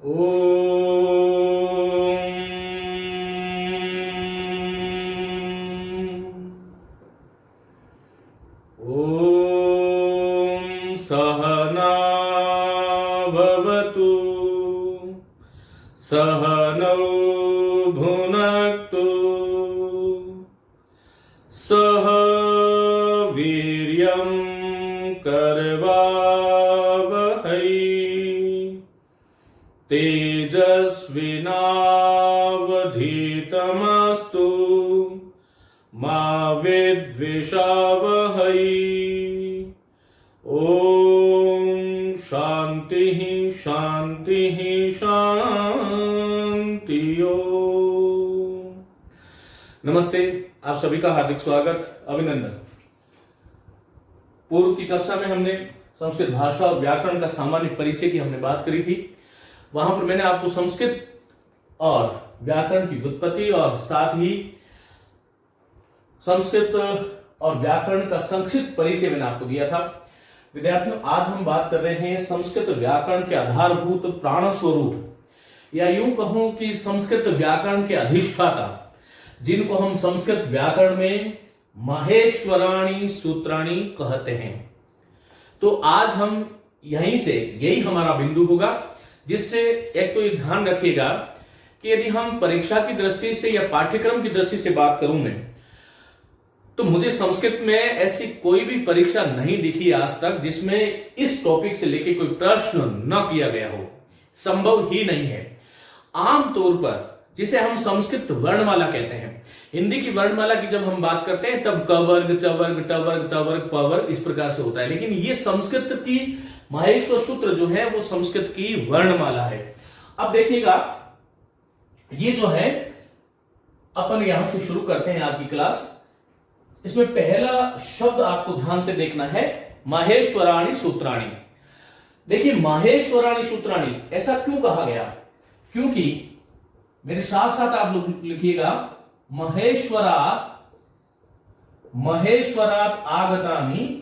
ॐ सहना भवतु सहनौ भुनक्तु सह वीर्यं करवावहै तेजस्विनावधीतमस्तु मा विद्विषावहै। ओम शांति शांति शांति। नमस्ते, आप सभी का हार्दिक स्वागत, अभिनंदन। पूर्व की कक्षा में हमने संस्कृत भाषा और व्याकरण का सामान्य परिचय की हमने बात करी थी। वहां पर मैंने आपको संस्कृत और व्याकरण की व्युत्पत्ति और साथ ही संस्कृत और व्याकरण का संक्षिप्त परिचय मैंने आपको दिया था। विद्यार्थियों, आज हम बात कर रहे हैं संस्कृत व्याकरण के आधारभूत प्राण स्वरूप, या यूं कहूं कि संस्कृत व्याकरण के अधिष्ठाता, जिनको हम संस्कृत व्याकरण में माहेश्वराणी सूत्राणी कहते हैं। तो आज हम यही हमारा बिंदु होगा, जिससे एक तो ये ध्यान रखिएगा कि यदि हम परीक्षा की दृष्टि से या पाठ्यक्रम की दृष्टि से बात करूं मैं, तो मुझे संस्कृत में ऐसी कोई भी परीक्षा नहीं दिखी आज तक जिसमें इस टॉपिक से लेके कोई प्रश्न न किया गया हो। संभव ही नहीं है। आमतौर पर जिसे हम संस्कृत वर्णमाला कहते हैं, हिंदी की वर्णमाला की जब हम बात करते हैं तब क वर्ग, च वर्ग, ट वर्ग, ट वर्ग, प वर्ग इस प्रकार से होता है, लेकिन ये संस्कृत की माहेश्वर सूत्र जो है वो संस्कृत की वर्णमाला है। अब देखिएगा, ये जो है अपन यहां से शुरू करते हैं आज की क्लास। इसमें पहला शब्द आपको ध्यान से देखना है, माहेश्वराणी सूत्राणी। देखिए, माहेश्वराणी सूत्राणी ऐसा क्यों कहा गया? क्योंकि मेरे साथ साथ आप लोग लिखिएगा, महेश्वरात आगतानि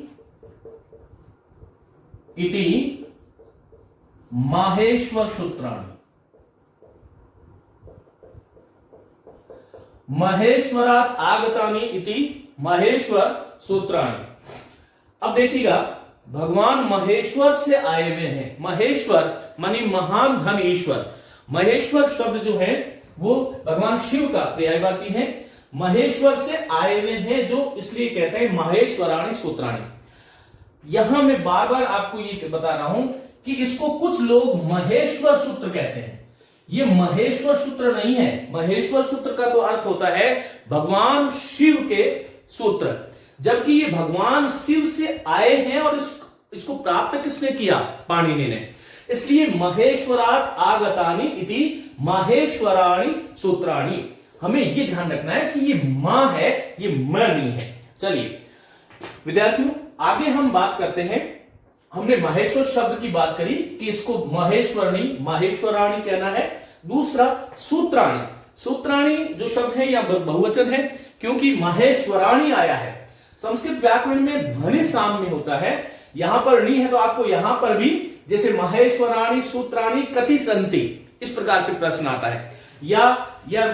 इति माहेश्वर सूत्राणि। महेश्वरात आगतानि इति माहेश्वर सूत्राणि। अब देखिएगा, भगवान महेश्वर से आए हुए हैं। महेश्वर मानी महान धन ईश्वर। महेश्वर शब्द जो है वो भगवान शिव का पर्यायवाची है। महेश्वर से आए हुए हैं, जो इसलिए कहते हैं माहेश्वराणी सूत्राणी। यहां मैं बार बार आपको ये बता रहा हूं कि इसको कुछ लोग महेश्वर सूत्र कहते हैं। ये महेश्वर सूत्र नहीं है। महेश्वर सूत्र का तो अर्थ होता है भगवान शिव के सूत्र, जबकि ये भगवान शिव से आए हैं और इसको प्राप्त किसने किया? पाणिनि ने। इसलिए महेश्वरात आगतानि इति माहेश्वराणी सूत्राणी। हमें ये ध्यान रखना है कि ये मां है, ये म नहीं है। चलिए विद्यार्थियों, आगे हम बात करते हैं। हमने माहेश्वर शब्द की बात करी कि इसको माहेश्वराणी कहना है। दूसरा सूत्राणी। सूत्राणी जो शब्द है या बहुवचन है, क्योंकि माहेश्वराणी आया है। संस्कृत व्याकरण में ध्वनि साम्य होता है। यहां पर नी है तो आपको यहां पर भी जैसे माहेश्वराणी सूत्राणी कथि संति, इस प्रकार से प्रश्न आता है। या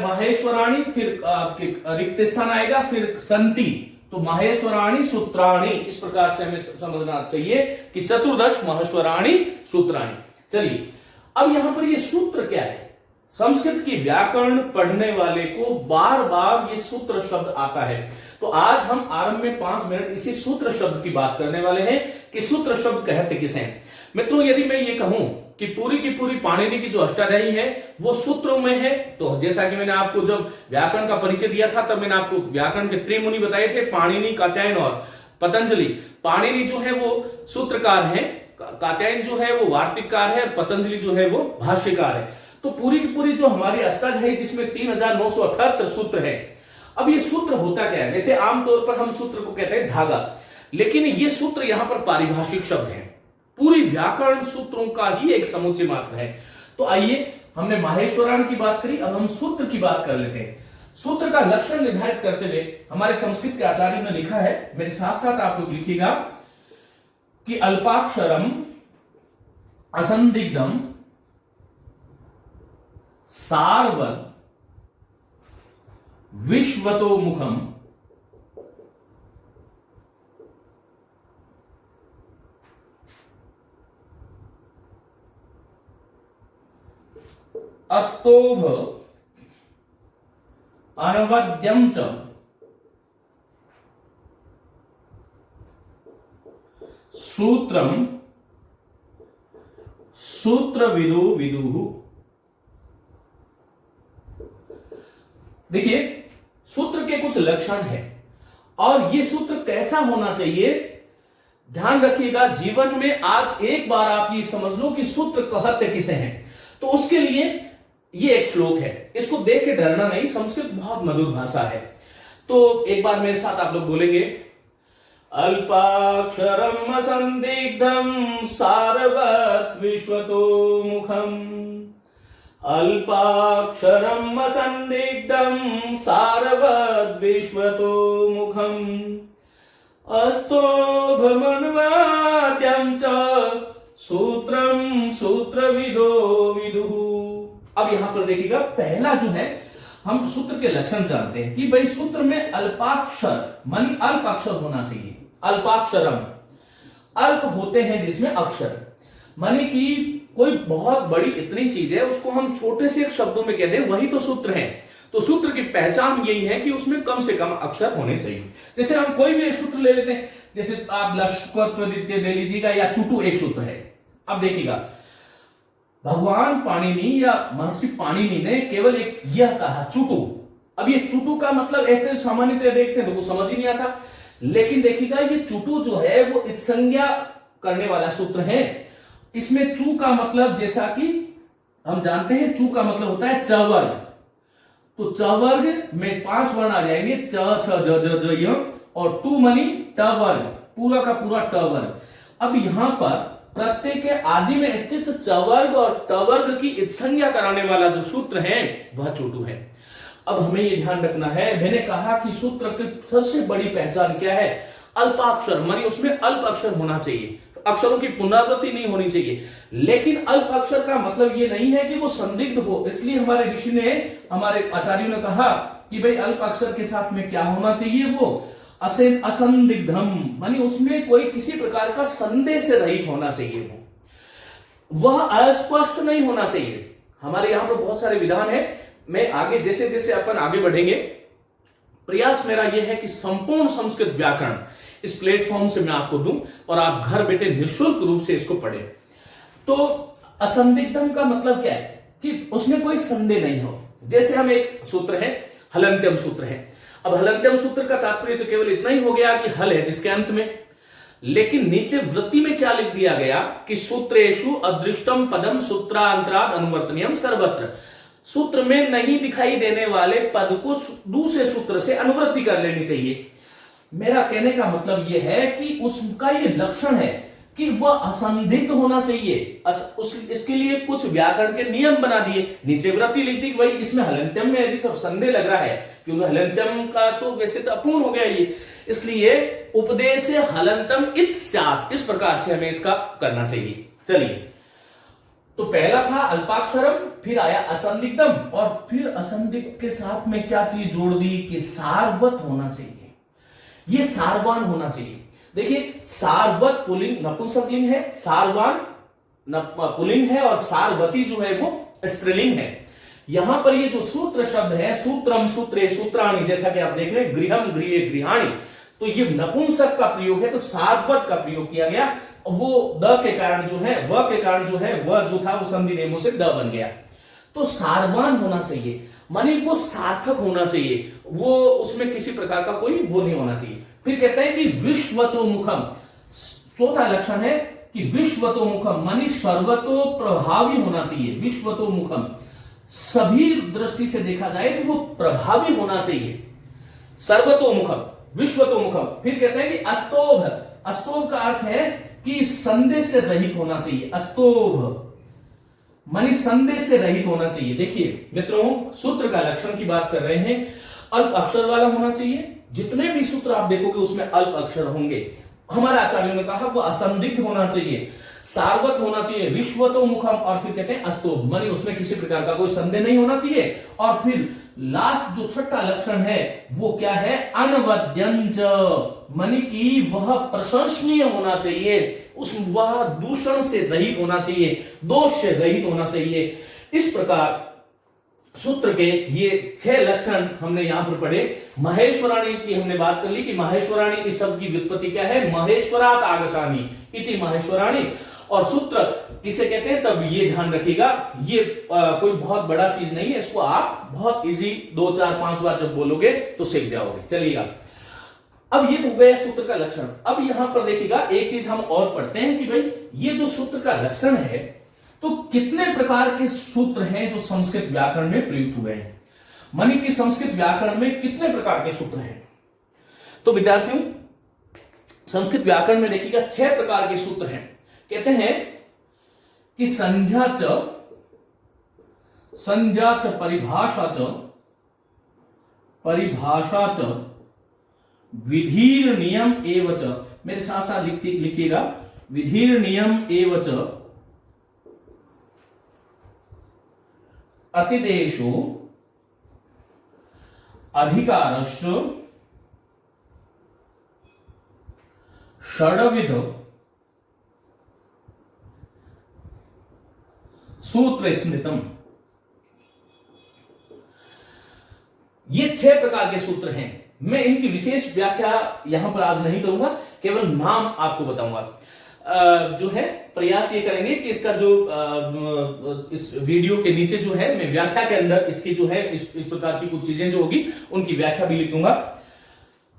माहेश्वराणी फिर आपके रिक्त स्थान आएगा, फिर संति, तो माहेश्वराणी सूत्राणी, इस प्रकार से हमें समझना चाहिए कि चतुर्दश माहेश्वराणी सूत्राणी। चलिए, अब यहां पर ये सूत्र क्या है? संस्कृत की व्याकरण पढ़ने वाले को बार बार ये सूत्र शब्द आता है। तो आज हम आरंभ में 5 मिनट इसी सूत्र शब्द की बात करने वाले हैं कि सूत्र शब्द कहते किसे हैं। मित्रों, यदि मैं ये कहूं कि पूरी की पूरी पाणिनि की जो अष्टाध्यायी है वो सूत्रों में है, तो जैसा कि मैंने आपको जब व्याकरण का परिचय दिया था तब मैंने आपको व्याकरण के त्रिमुनि बताए थे, पाणिनि, कात्यायन और पतंजलि। पाणिनि जो है वो सूत्रकार है, कात्यायन जो है वो वार्तिककार है, और पतंजलि जो है वो भाष्यकार है। तो पूरी की पूरी जो हमारी अष्टाध्यायी, जिसमें 3978 सूत्र है। अब ये सूत्र होता क्या है? वैसे आमतौर पर हम सूत्र को कहते हैं धागा, लेकिन ये सूत्र यहां पर पारिभाषिक शब्द है। पूरी व्याकरण सूत्रों का ही एक समुच्चय मात्र है। तो आइए, हमने माहेश्वराणी की बात करी, अब हम सूत्र की बात कर लेते हैं। सूत्र का लक्षण निर्धारित करते हुए हमारे संस्कृत के आचार्य ने लिखा है, मेरे साथ साथ आप लोग लिखिएगा कि अल्पाक्षरम असंदिग्धम सारवत विश्वतोमुखम अस्तोभ अनवद्यम च सूत्रम सूत्रविदो विदुः। देखिए, सूत्र के कुछ लक्षण हैं और ये सूत्र कैसा होना चाहिए, ध्यान रखिएगा। जीवन में आज एक बार आप ये समझ लो कि सूत्र कहते किसे हैं, तो उसके लिए ये एक श्लोक है, इसको देख के डरना नहीं, संस्कृत बहुत मधुर भाषा है। तो एक बार मेरे साथ आप लोग बोलेंगे, अल्पाक्षरम असंदिग्धम सारवत विश्वतोमुखम, अल्पाक्षरम असंदिग्धम सारवत विश्वतोमुखम, अस्तोभमन्वाद्यं च सूत्रम सूत्रविदो विदुः। अब यहां पर देखिएगा, पहला जो है हम सूत्र के लक्षण जानते हैं कि भाई सूत्र में अल्पाक्षर मानी अल्प अक्षर होना चाहिए। अल्पाक्षरम, अल्प होते हैं जिसमें अक्षर, मानी कि कोई बहुत बड़ी इतनी चीज है उसको हम छोटे से शब्दों में कह दें, वही तो सूत्र है। तो सूत्र की पहचान यही है कि उसमें कम से कम अक्षर होने चाहिए। जैसे हम कोई भी एक सूत्र ले लेते हैं, जैसे आप लश्कत्वदित्य दे लीजिएगा या चुटू एक सूत्र है। अब देखिएगा, भगवान पाणिनि या महर्षि पाणिनि ने केवल एक यह कहा चुटू। अब ये चुटू का मतलब ऐसे सामान्यतः देखते हैं तो वो समझ ही नहीं आता, लेकिन देखिएगा ये चुटू जो है वो इत्संज्ञा करने वाला सूत्र है। इसमें चू का मतलब, जैसा कि हम जानते हैं, चू का मतलब होता है चवर्ग। तो चवर्ग में 5 वर्ण आ जाएंगे, च छ ज ज ज य, और टू मनी टवर्ग, पूरा का पूरा टवर्ग। अब यहां पर प्रत्यय के आदि में स्थित चवर्ग और टवर्ग की इत्संज्ञा कराने वाला जो सूत्र है वह चुटू है। अब हमें यह ध्यान रखना है, मैंने कहा कि सूत्र की सबसे बड़ी पहचान क्या है, अल्पाक्षर, मानी उसमें अल्प अक्षर होना चाहिए, अक्षरों की पुनरावृत्ति नहीं होनी चाहिए। लेकिन अल्प अक्षर का मतलब ये नहीं है कि वो संदिग्ध हो, इसलिए हमारे ऋषि ने, हमारे आचार्यों ने कहा कि भाई अल्प अक्षर के साथ में क्या होना चाहिए, वो असंदिग्धम, मानी उसमें कोई किसी प्रकार का संदेह से रहित होना चाहिए, वह अस्पष्ट नहीं होना चाहिए। हमारे यहां पर बहुत सारे विधान है, मैं आगे जैसे जैसे अपन आगे बढ़ेंगे, प्रयास मेरा यह है कि संपूर्ण संस्कृत व्याकरण इस प्लेटफॉर्म से मैं आपको दूं और आप घर बैठे निःशुल्क रूप से इसको पढ़ें। तो असंदिग्धम का मतलब क्या है कि उसमें कोई संदेह नहीं हो। जैसे हम एक सूत्र है, हलन्त्यम सूत्र है। अब हलन्त्यम सूत्र का तात्पर्य तो केवल इतना ही हो गया कि हल है जिसके अंत में, लेकिन नीचे वृत्ति में क्या लिख दिया गया कि सूत्रेषु अदृष्टम पदम सूत्रांतराद अनुवर्तनीयम सर्वत्र। सूत्र में नहीं दिखाई देने वाले पद को दूसरे सूत्र से अनुवृत्ति कर लेनी चाहिए। मेरा कहने का मतलब यह है कि उसका ये लक्षण है कि वह असंदिग्ध होना चाहिए। इसके लिए कुछ व्याकरण के नियम बना दिए, नीचे वृत्ति लिख दी, भाई इसमें हलन्त्यम में यदि तो संदेह लग रहा है, क्योंकि हलन्त्यम का तो वैसे तो अपूर्ण हो गया ये, इसलिए उपदेश हलन्तम इत स्यात्, इस प्रकार से हमें इसका करना चाहिए। चलिए, तो पहला था अल्पाक्षरम, फिर आया असंदिग्धम, और फिर असंदिग्ध के साथ में क्या चीज जोड़ दी कि सारवत होना चाहिए, ये सारवान होना चाहिए। देखिए, सारवत पुलिंग नपुंसकलिंग है, सारवान पुलिंग है, और सारवती जो है वो स्त्रीलिंग है। यहां पर ये जो सूत्र शब्द है, सूत्रम सूत्रे सूत्राणि, जैसा कि आप देख रहे हैं, गृहम गृहे गृहाणि, तो ये नपुंसक का प्रयोग है, तो सारवत का प्रयोग किया गया। वो द के कारण जो है, व के कारण जो है, वह जो था वो संधि नेमों से द बन गया। तो सारवान होना चाहिए, मानी वो सार्थक होना चाहिए, वो उसमें किसी प्रकार का कोई वो नहीं होना चाहिए। फिर कहते हैं कि विश्वतोमुखम, चौथा लक्षण है कि विश्वतोमुखम मानी सर्वतो प्रभावी होना चाहिए। विश्वतोमुखम, सभी दृष्टि से देखा जाए तो वो प्रभावी होना चाहिए। सर्वतोमुखम, विश्वतोमुखम। फिर कहते हैं कि अस्तोभ, अस्तोभ का अर्थ है कि संदेह से रहित होना चाहिए। अस्तोभ मानी संदेह से रहित होना चाहिए। देखिए मित्रों, सूत्र का लक्षण की बात कर रहे हैं, अल्प अक्षर वाला होना चाहिए। जितने भी सूत्र आप देखोगे उसमें अल्प अक्षर होंगे। हमारे आचार्यों ने कहा वो असंदिग्ध होना चाहिए, सारवत होना चाहिए, विश्वतो मुखम, और फिर कहते हैं अस्तो, मानी उसमें किसी प्रकार का कोई संदेह नहीं होना चाहिए। और फिर लास्ट जो छठा लक्षण है वो क्या है, अनवद्यंच, मानी कि वह प्रशंसनीय होना चाहिए, वह दूषण से रहित होना चाहिए, दोष से रहित होना चाहिए। इस प्रकार सूत्र के ये 6 लक्षण हमने यहां पर पढ़े। महेश्वराणी की हमने बात कर ली कि महेश्वराणी इस शब्द की व्युत्पत्ति क्या है, महेश्वरात आगतानि इति महेश्वराणी। और सूत्र किसे कहते हैं, तब ये ध्यान रखिएगा, ये कोई बहुत बड़ा चीज नहीं है, इसको आप बहुत इजी 2 4 5 बार जब बोलोगे तो सीख जाओगे। चलिएगा, अब ये तो गया सूत्र का लक्षण। अब यहां पर देखिएगा एक चीज हम और पढ़ते हैं कि भाई ये जो सूत्र का लक्षण है, तो कितने प्रकार के सूत्र हैं जो संस्कृत व्याकरण में प्रयुक्त हुए हैं, मानी कि संस्कृत व्याकरण में कितने प्रकार के सूत्र हैं। तो विद्यार्थियों, संस्कृत व्याकरण में देखिएगा 6 प्रकार के सूत्र हैं। कहते हैं कि संज्ञा च परिभाषा च विधिर नियम एव च, मेरे साथ साथ लिखिएगा, विधिर नियम एव च अतिदेशो अधिकारश्च षड्विध सूत्र स्मृतम। ये 6 प्रकार के सूत्र हैं। मैं इनकी विशेष व्याख्या यहां पर आज नहीं करूंगा, केवल नाम आपको बताऊंगा। जो है प्रयास ये करेंगे कि इसका जो इस वीडियो के नीचे जो है मैं व्याख्या के अंदर इसकी जो है इस प्रकार की कुछ चीजें जो होगी उनकी व्याख्या भी लिखूंगा।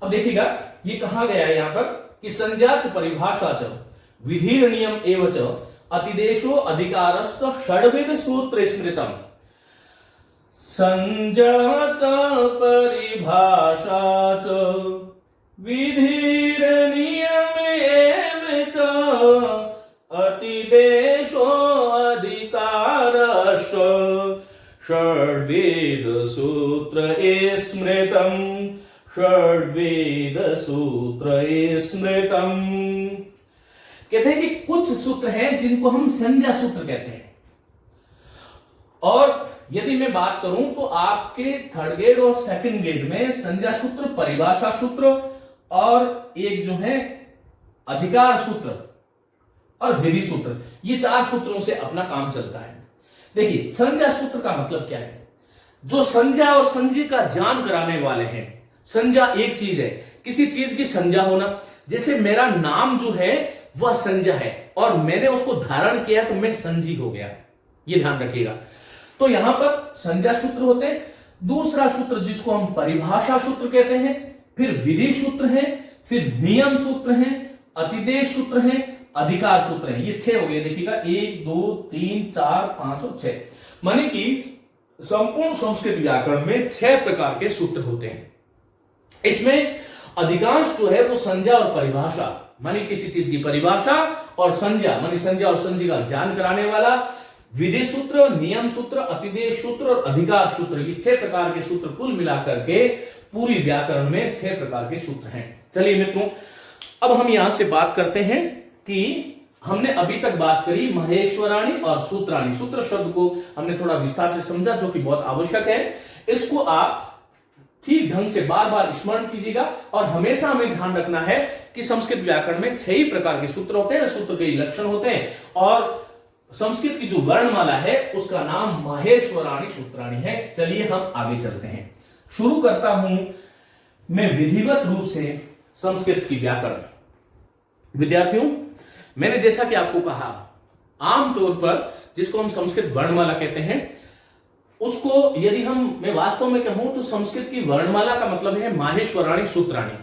अब देखिएगा ये कहा गया है यहां पर कि संज्ञा च परिभाषा च विधिर नियम एव च अतिदेशो अधिकारश्च षड्विध सूत्र स्मृतम। संज्ञा च परिभाषा च विधिर नियम एव च अतिदेशो अधिकारश्च षड्विध सूत्र स्मृतम, षड्विध सूत्र स्मृतम। कहते हैं कि कुछ सूत्र हैं जिनको हम संज्ञा सूत्र कहते हैं, और यदि मैं बात करूं तो आपके 3rd ग्रेड और 2nd ग्रेड में संज्ञा सूत्र, परिभाषा सूत्र और एक जो है अधिकार सूत्र और विधि सूत्र, ये 4 सूत्रों से अपना काम चलता है। देखिए संज्ञा सूत्र का मतलब क्या है, जो संज्ञा और संधि का ज्ञान कराने वाले हैं। संज्ञा एक चीज है, किसी चीज की संज्ञा होना, जैसे मेरा नाम जो है वह संज्ञा है और मैंने उसको धारण किया तो मैं संजी हो गया, ये ध्यान रखिएगा। तो यहां पर संज्ञा सूत्र होते हैं। दूसरा सूत्र जिसको हम परिभाषा सूत्र कहते हैं, फिर विधि सूत्र है, फिर नियम सूत्र है, अतिदेश सूत्र है, अधिकार सूत्र है। ये 6 हो गए, देखिएगा 1 2 3 4 5 और 6, माने कि संपूर्ण संस्कृत व्याकरण में 6 प्रकार के सूत्र होते हैं। इसमें अधिकांश जो है वो संज्ञा और परिभाषा, मानी किसी चीज की परिभाषा और संज्ञा, मानी संज्ञा और संधि का ज्ञान कराने वाला, विधि सूत्र, नियम सूत्र, अतिदेश सूत्र और अधिकार सूत्र, ये 6 प्रकार के सूत्र कुल मिलाकर के पूरी व्याकरण में 6 प्रकार के सूत्र हैं। चलिए मित्रों, अब हम यहां से बात करते हैं कि हमने अभी तक बात करी महेश्वराणी और सूत्राणी। सूत्र शब्द को हमने थोड़ा विस्तार से समझा, जो कि बहुत आवश्यक है। इसको आप ठीक ढंग से बार बार स्मरण कीजिएगा, और हमेशा हमें ध्यान रखना है कि संस्कृत व्याकरण में 6 ही प्रकार के सूत्र होते हैं, सूत्र के लक्षण होते हैं, और संस्कृत की जो वर्णमाला है उसका नाम महेश्वराणी सूत्राणी है। चलिए हम आगे चलते हैं। शुरू करता हूं मैं विधिवत रूप से संस्कृत की व्याकरण। विद्यार्थियों, मैंने जैसा कि आपको कहा, आमतौर पर जिसको हम संस्कृत वर्णमाला कहते हैं, उसको यदि मैं वास्तव में कहूं तो संस्कृत की वर्णमाला का मतलब है माहेश्वराणी सूत्राणी।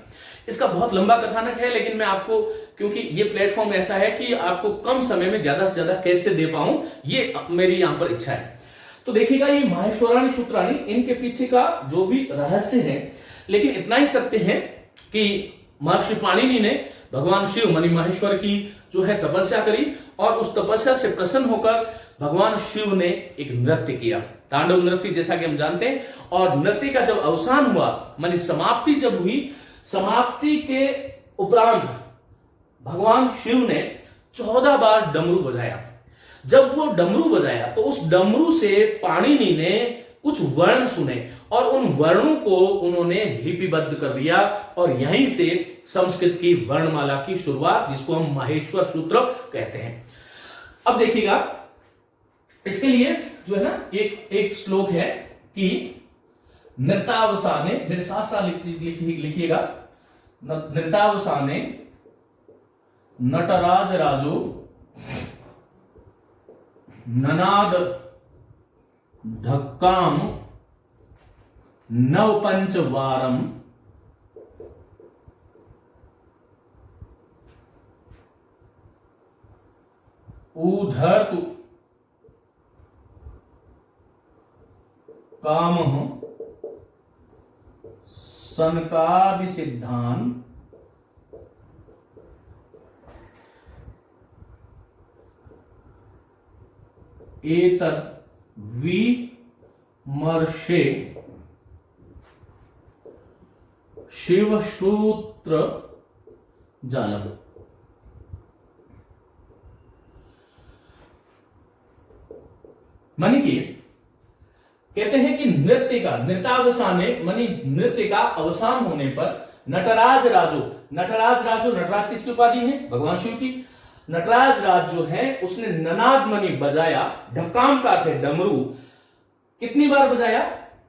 इसका बहुत लंबा कथानक है, लेकिन मैं आपको, क्योंकि ये प्लेटफॉर्म ऐसा है कि आपको कम समय में ज्यादा से ज्यादा कैसे दे पाऊं, ये मेरी यहां पर इच्छा है। तो देखिएगा ये माहेश्वराणी सूत्राणी, इनके पीछे का जो भी रहस्य है, लेकिन इतना ही सत्य है कि महर्षि पाणिनि ने भगवान शिव मणि महेश्वर की जो है तपस्या करी, और उस तपस्या से प्रसन्न होकर भगवान शिव ने एक नृत्य किया, तांडव नृत्य, जैसा कि हम जानते हैं। और नृत्य का जब अवसान हुआ, मानी समाप्ति जब हुई, समाप्ति के उपरांत भगवान शिव ने 14 बार डमरू बजाया। जब वो डमरू बजाया तो उस डमरू से पाणिनि ने कुछ वर्ण सुने और उन वर्णों को उन्होंने लिपिबद्ध कर दिया और यहीं से संस्कृत की वर्णमाला की शुरुआत, जिसको हम माहेश्वर सूत्र कहते हैं। अब देखिएगा, इसके लिए जो है ना एक श्लोक है कि नृतावसाने, मेरे साथ साथ लिखिएगा, नृतावसाने नटराज राजो ननाद ढक्काम नव पंच वारम ऊधर्तु कामः सनकादि सिद्धान एतत् विमर्शे शिवसूत्र जालम। मानी कि कहते हैं कि नृत्य का नृत्यावसाने मानी नृत्य का अवसान होने पर नटराज राजो, नटराज किसकी उपाधि है? भगवान शिव की। नटराज राज जो है उसने ननाद मणि बजाया, ढक्काम का थे डमरू, कितनी बार बजाया?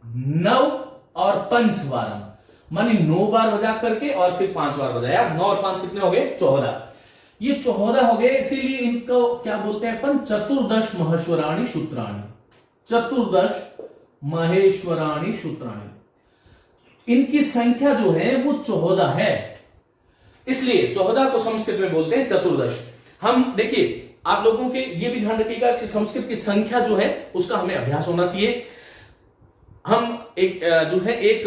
9 और पंचवारम, मानी 9 बार बजा करके और फिर 5 बार बजाया। 9 और 5 कितने हो गए? 14। ये 14 हो गए, इसीलिए इनको क्या बोलते हैं अपन? चतुर्दश महेश्वराणी सूत्राणी, चतुर्दश महेश्वराणी सूत्राणी। इनकी संख्या जो है वो 14 है, इसलिए 14 को संस्कृत में बोलते हैं चतुर्दश। हम देखिए, आप लोगों के ये भी ध्यान रखिएगा कि संस्कृत की संख्या जो है उसका हमें अभ्यास होना चाहिए। हम एक जो है एक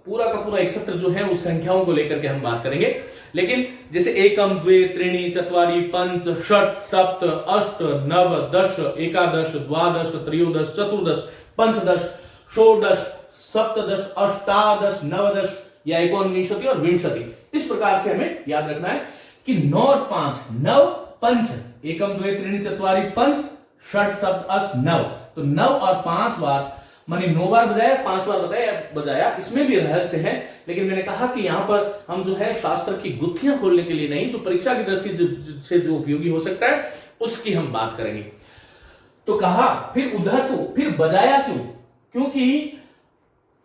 पूरा का पूरा एक सत्र जो है उस संख्याओं को लेकर के हम बात करेंगे, लेकिन जैसे एकम, द्वे, त्रीणि, चत्वारि, पंच, षट, सप्त, अष्ट, नव, दश, एकादश, द्वादश, त्रयोदश, चतुर्दश, पंचदश, षोडश, सप्तदश, अष्टादश, नवदश या एकोनविंशति और विंशति, इस प्रकार से हमें याद रखना है कि 9 और 5, 9 पंच, एकम, द्वे, त्रीणि, चत्वारि, पंच, षट, सप्त, अष्ट, नव। तो 9 और 5 बार मानी 9 बार बजाया, 5 बार बजाया। इसमें भी रहस्य है, लेकिन मैंने कहा कि यहां पर हम जो है शास्त्र की गुत्थियां खोलने के लिए नहीं, जो परीक्षा की दृष्टि से जो उपयोगी हो सकता है उसकी हम बात करेंगे। तो कहा फिर उधर तो फिर बजाया क्यों? क्योंकि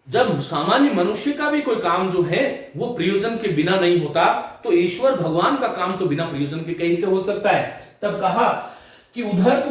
जब सामान्य मनुष्य का भी कोई काम जो है वो प्रयोजन के बिना नहीं होता, तो ईश्वर भगवान का काम तो बिना प्रयोजन के कैसे हो सकता है? तब कहा कि उधर तो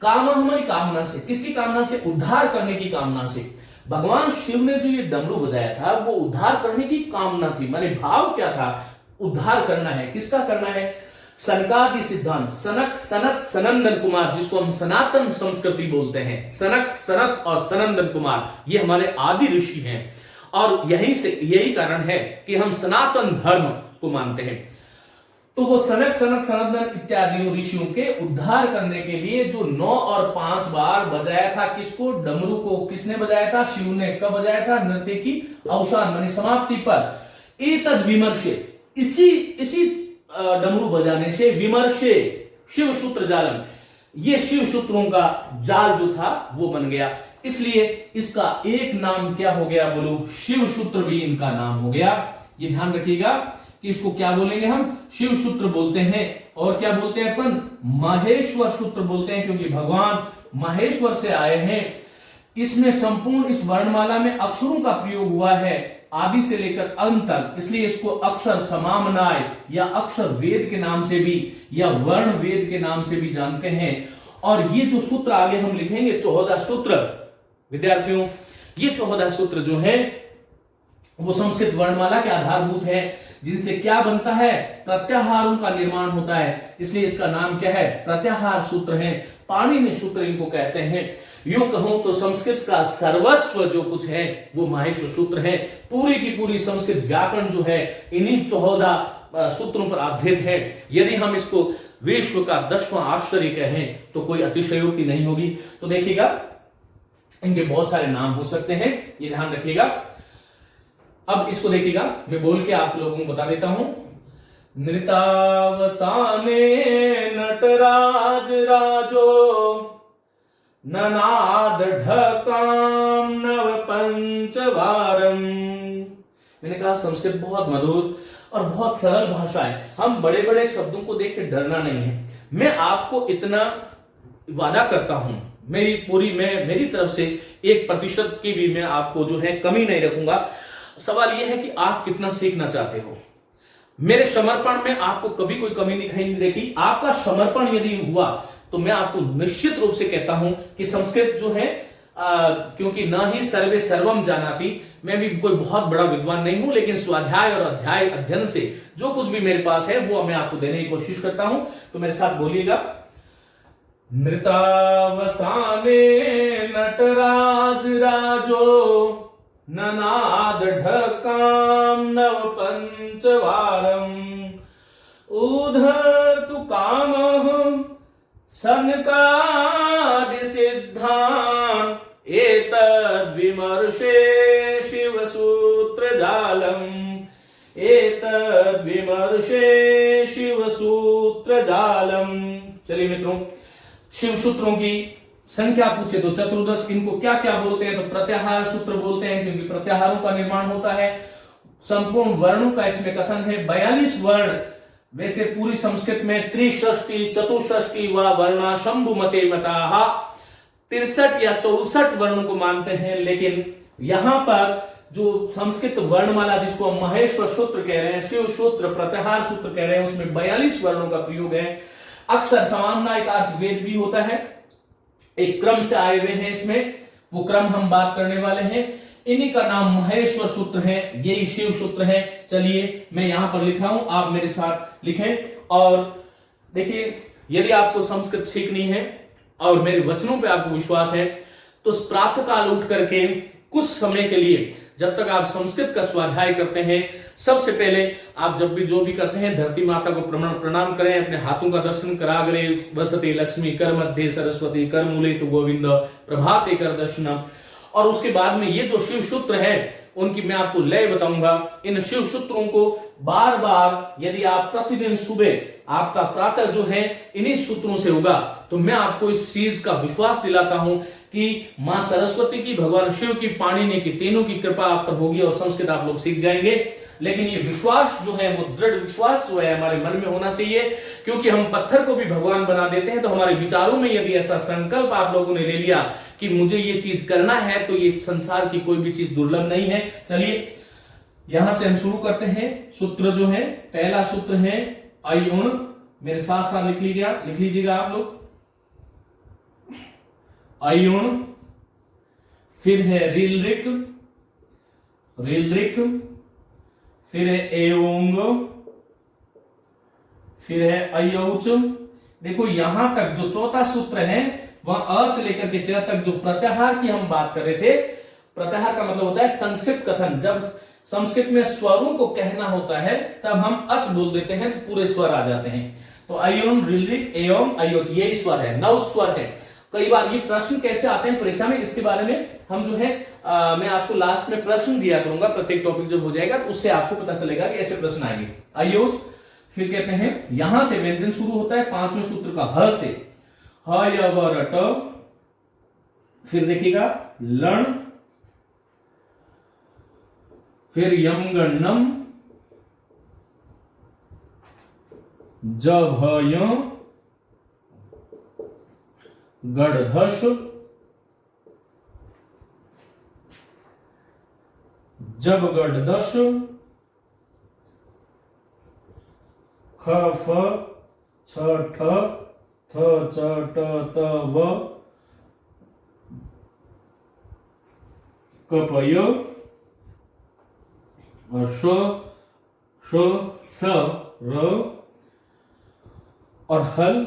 काम हमारी कामना से, किसकी कामना से? उद्धार करने की कामना से। भगवान शिव ने जो ये डमरू बजाया था वो उद्धार करने की कामना थी, माने भाव क्या था? उद्धार करना है। किसका करना है? सनकादि सिद्धांत, सनक, सनत, सनंदन कुमार, जिसको हम सनातन संस्कृति बोलते हैं। सनक, सनत और सनंदन कुमार ये हमारे आदि ऋषि हैं, और यही कारण है कि हम सनातन धर्म को मानते हैं। तो वो सनक, सनत, सनंदन इत्यादि ऋषियों के उद्धार करने के लिए जो 9 और 5 बार बजाया था, किसको? डमरू को। किसने बजाया था? शिव ने। कब बजाया था? नृत्य की अवसान मानी समाप्ति पर। एतद विमर्शे, इसी डमरू बजाने से, विमर्शे शिव सूत्र जालम, ये शिव सूत्रों का जाल जो था वो बन गया। इसलिए इसका एक नाम क्या हो गया? बोलो, शिव सूत्र भी इनका नाम हो गया। ये ध्यान रखिएगा कि इसको क्या बोलेंगे हम? शिव सूत्र बोलते हैं। और क्या बोलते हैं अपन? माहेश्वर सूत्र बोलते हैं, क्योंकि भगवान माहेश्वर से आए हैं। इसमें संपूर्ण इस वर्णमाला में अक्षरों का प्रयोग हुआ है आदि से लेकर अंत तक, इसलिए इसको अक्षर समामनाय या अक्षर वेद के नाम से भी या वर्ण वेद के नाम से भी जानते हैं। और ये जो सूत्र आगे हम लिखेंगे 14 सूत्र, विद्यार्थियों ये 14 सूत्र जो है वो संस्कृत वर्णमाला के आधारभूत है, जिनसे क्या बनता है? प्रत्याहारों का निर्माण होता है। इसलिए इसका नाम क्या है? प्रत्याहार सूत्र है। पाणिनि सूत्र इनको कहते हैं। यूं कहूं तो संस्कृत का सर्वस्व जो कुछ है वो माहेश्वर सूत्र है। पूरी की पूरी संस्कृत व्याकरण जो है इन्हीं 14 सूत्रों पर आधारित है। यदि हम इसको विश्व का 10वां आश्चर्य कहें तो कोई अतिशयोक्ति नहीं होगी। तो देखिएगा, इनके बहुत सारे नाम हो सकते हैं, ये ध्यान रखिएगा। अब इसको देखिएगा, मैं बोल के आप लोगों को बता देता हूं। नृतावसाने नटराज राजो ननाद ढकाम नव पंचवारम। मैंने कहा संस्कृत बहुत मधुर और बहुत सरल भाषा है, हम बड़े बड़े शब्दों को देख के डरना नहीं है। मैं आपको इतना वादा करता हूं, मेरी तरफ से 1% की भी मैं आपको जो है कमी नहीं रखूंगा। सवाल यह है कि आप कितना सीखना चाहते हो। मेरे समर्पण में आपको कभी कोई कमी नहीं देखी। आपका समर्पण यदि हुआ तो मैं आपको निश्चित रूप से कहता हूं कि संस्कृत जो है क्योंकि ना ही सर्वे सर्वम जानाति, मैं भी कोई बहुत बड़ा विद्वान नहीं हूं, लेकिन स्वाध्याय और अध्याय अध्ययन से जो कुछ भी मेरे पास है वो मैं आपको देने की कोशिश करता हूं। तो मेरे साथ बोलिएगा, नृतावसाने नटराज राजो ननाद ढकाम नव पंचवारम उधर तु कामः सनकादि सिद्धान एतद् विमर्शे शिव सूत्र जालम। चलिए मित्रों, शिव सूत्रों की संख्या पूछे तो 14, इनको क्या क्या बोलते हैं? तो प्रत्याहार सूत्र बोलते हैं, क्योंकि प्रत्याहारों का निर्माण होता है। संपूर्ण वर्णों का इसमें कथन है। 42 वर्ण, वैसे पूरी संस्कृत में त्रिषष्टि चतुष्षष्टि व वर्णा शंभु मते मताः 63 या 64 वर्णों को मानते हैं, लेकिन यहां पर जो संस्कृत वर्णमाला जिसको हम महेश्वर सूत्र कह रहे हैं, शिव सूत्र, प्रत्याहार सूत्र कह रहे हैं, उसमें 42 वर्णों का प्रयोग है। अक्षर समानता एक अर्थ वेद भी होता है, एक क्रम से आए हुए हैं इसमें, वो क्रम हम बात करने वाले हैं। इन्हीं का नाम महेश्वर सूत्र है, यही शिव सूत्र है। चलिए मैं यहां पर लिख रहा हूं, आप मेरे साथ लिखें। और देखिए, यदि आपको संस्कृत सीखनी है और मेरे वचनों पे आपको विश्वास है तो प्रातः काल उठ करके कुछ समय के लिए, जब तक आप संस्कृत का स्वाध्याय करते हैं, सबसे पहले आप जब भी जो भी करते हैं धरती माता को प्रणाम करें, अपने हाथों का दर्शन कराग्रे वसते लक्ष्मी कर मध्य सरस्वती कर मूले तो गोविंद प्रभाते कर दर्शनम। और उसके बाद में ये जो शिव सूत्र है उनकी मैं आपको लय बताऊंगा। इन शिव सूत्रों को बार बार यदि आप प्रतिदिन सुबह आपका प्रातः जो है इन्हीं सूत्रों से होगा, तो मैं आपको इस चीज का विश्वास दिलाता हूं कि मां सरस्वती की, भगवान शिव की, पाणिनि की, तीनों की कृपा आप पर होगी और संस्कृत आप लोग सीख जाएंगे। लेकिन ये विश्वास जो है, वो दृढ़ विश्वास जो है हमारे मन में होना चाहिए, क्योंकि हम पत्थर को भी भगवान बना देते हैं। तो हमारे विचारों में यदि ऐसा संकल्प आप लोगों ने ले लिया कि मुझे ये चीज करना है, तो ये संसार की कोई भी चीज दुर्लभ नहीं है। चलिए यहां से हम शुरू करते हैं। सूत्र जो है, पहला सूत्र है अयुण, मेरे साथ साथ लिख लीजिएगा आप लोग। अयुण, फिर है रिलरिक, फिर है एओंग, फिर है अयौच। देखो यहां तक जो चौथा सूत्र है वह अ से लेकर के च तक जो प्रत्याहार की हम बात कर रहे थे, प्रत्याहार का मतलब होता है संक्षिप्त कथन। जब संस्कृत में स्वरों को कहना होता है तब हम अच बोल देते हैं तो पूरे स्वर आ जाते हैं। तो अयोन, रिलरिक, एवं, अयोच, यही स्वर है, 9 स्वर है। कई बार ये प्रश्न कैसे आते हैं परीक्षा में, इसके बारे में हम जो है मैं आपको लास्ट में प्रश्न दिया करूंगा, प्रत्येक टॉपिक जब हो जाएगा तो उससे आपको पता चलेगा कि ऐसे प्रश्न आएंगे। अयोच, फिर कहते हैं यहां से व्यंजन शुरू होता है 5वें सूत्र का ह से, ह य व र ट, फिर देखिएगा लण, फिर यम गणम, जभ य, गढ़धश, जब गढ़दश, ख फ छ ठ थ च ट त व, कपय, श श स र और हल।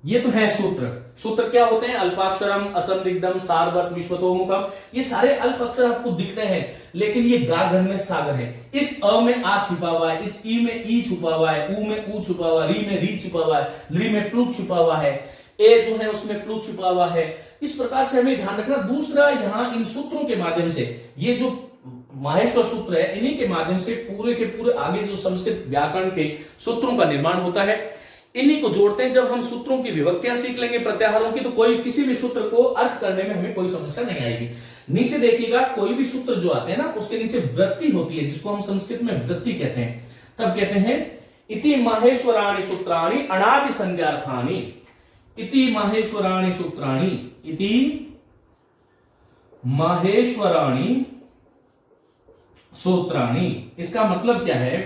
ये तो है सूत्र। सूत्र क्या होते हैं? अल्पाक्षरम, असंदिग्धम, सारवत, विश्वतोमुखम। ये सारे अल्प अक्षर आपको दिख रहे हैं, लेकिन ये गागर में सागर है। इस अ में आ छुपा हुआ है, इस ई में ई छुपा हुआ है, उ में ऊ छुपा हुआ है, री में री छुपा हुआ है, ली में प्लुक छुपा हुआ है, ए जो है उसमें प्लुक छुपा हुआ है। इस प्रकार से हमें ध्यान रखना। दूसरा, यहां इन सूत्रों के माध्यम से ये जो माहेश्वर सूत्र है, इन्हीं के माध्यम से पूरे के पूरे आगे जो संस्कृत व्याकरण के सूत्रों का निर्माण होता है, इन्हीं को जोड़ते हैं। जब हम सूत्रों की विभक्तियां सीख लेंगे प्रत्याहारों की, तो कोई किसी भी सूत्र को अर्थ करने में हमें कोई समस्या नहीं आएगी। नीचे देखिएगा, कोई भी सूत्र जो आते हैं ना, उसके नीचे वृत्ति होती है, जिसको हम संस्कृत में वृत्ति कहते हैं। तब कहते हैं इति माहेश्वराणि सूत्राणि अनादि संज्ञार्थानि। इति माहेश्वराणि सूत्राणि, इति माहेश्वराणि सूत्राणि, इसका मतलब क्या है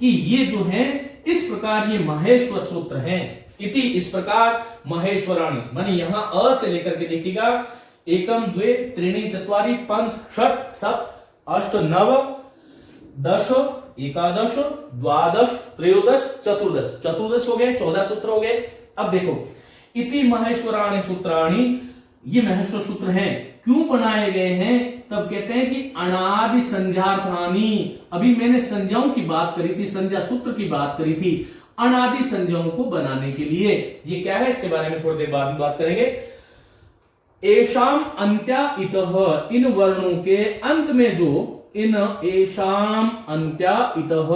कि ये जो है इस प्रकार ये माहेश्वर सूत्र हैं। इति इस प्रकार, माहेश्वराणि मानी यहां अ से लेकर के देखिएगा, एकम द्वे त्रीणि चत्वारि पंच षट सप्त अष्ट नव दश एकादश द्वादश त्रयोदश चतुर्दश, चतुर्दश हो गए, 14 सूत्र हो गए। अब देखो, इति माहेश्वराणि सूत्राणि, ये माहेश्वर सूत्र हैं, क्यों बनाए गए हैं? तब कहते हैं कि अनादि संज्ञार्थानि। अभी मैंने संज्ञाओं की बात करी थी, संज्ञा सूत्र की बात करी थी, अनादि संज्ञाओं को बनाने के लिए। ये क्या है, इसके बारे में थोड़ी देर बाद में बात करेंगे। एषाम अन्त्या इतः, इन वर्णों के अंत में जो, इन एषाम अन्त्या इतः,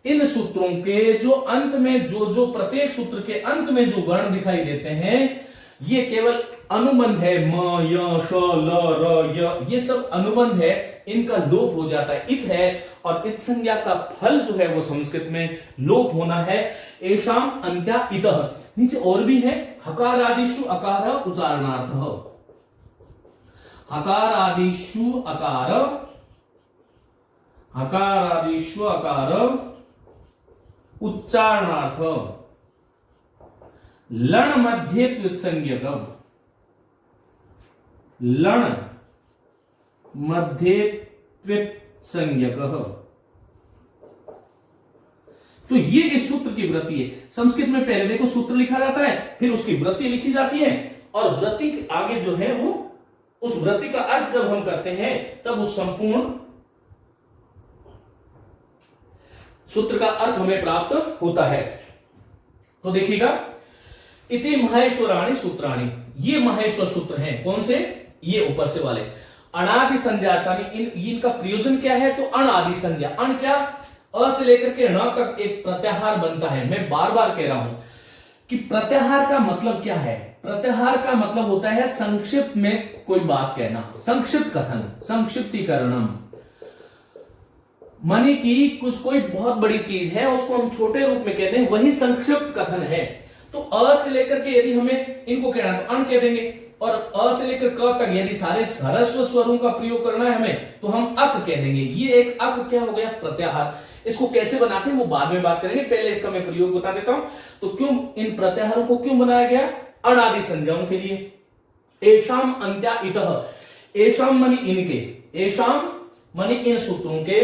इन सूत्रों के जो अंत में जो प्रत्येक सूत्र के अंत में जो वर्ण दिखाई देते हैं, ये केवल अनुबंध है। म य श ल र य, ये सब अनुबंध है, इनका लोप हो जाता है। इत है, और इत संज्ञा का फल जो है वो संस्कृत में लोप होना है। एषाम अन्त्या इतः, नीचे और भी है, हकार आदिषु अकार उच्चारणार्थः, हकार आदिषु अकार, हकार आदिषु अकार उच्चारणार्थ, लण मध्य त्वित्संज्ञकम्, लण मध्य त्वित्संज्ञकः। तो ये इस सूत्र की वृत्ति है। संस्कृत में पहले देखो सूत्र लिखा जाता है, फिर उसकी वृत्ति लिखी जाती है, और वृत्ति के आगे जो है वो, उस वृत्ति का अर्थ जब हम करते हैं तब उस संपूर्ण सूत्र का अर्थ हमें प्राप्त होता है। तो देखिएगा, इति माहेश्वराणि सूत्राणि, ये माहेश्वर सूत्र हैं। कौन से? ये ऊपर से वाले। अनादि संज्ञार्थानि, इनका प्रयोजन क्या है? तो अनादि संज्ञा, अण क्या? अ से लेकर के ण तक एक प्रत्याहार बनता है। मैं बार बार कह रहा हूं कि प्रत्याहार का मतलब क्या है? प्रत्याहार का मतलब होता है संक्षिप्त में कोई बात कहना, संक्षिप्त कथन, संक्षिप्तीकरणम। माने कि कुछ कोई बहुत बड़ी चीज है, उसको हम छोटे रूप में कहते हैं, वही संक्षिप्त कथन है। तो अ से लेकर के यदि हमें इनको कहना है तो अण कह देंगे, और अ से लेकर क तक यदि सारे ह्रस्व स्वरों का प्रयोग करना है हमें, तो हम अक कह देंगे। ये एक अक क्या हो गया? प्रत्याहार। इसको कैसे बनाते हैं वो बाद में बात करेंगे, पहले इसका मैं प्रयोग बता देता हूं। तो क्यों इन प्रत्याहारों को क्यों बनाया गया? अनादि संज्ञाओं के लिए। एषाम अन्त्या इतः, एषाम मानी इनके, एषाम मानी इन सूत्रों के,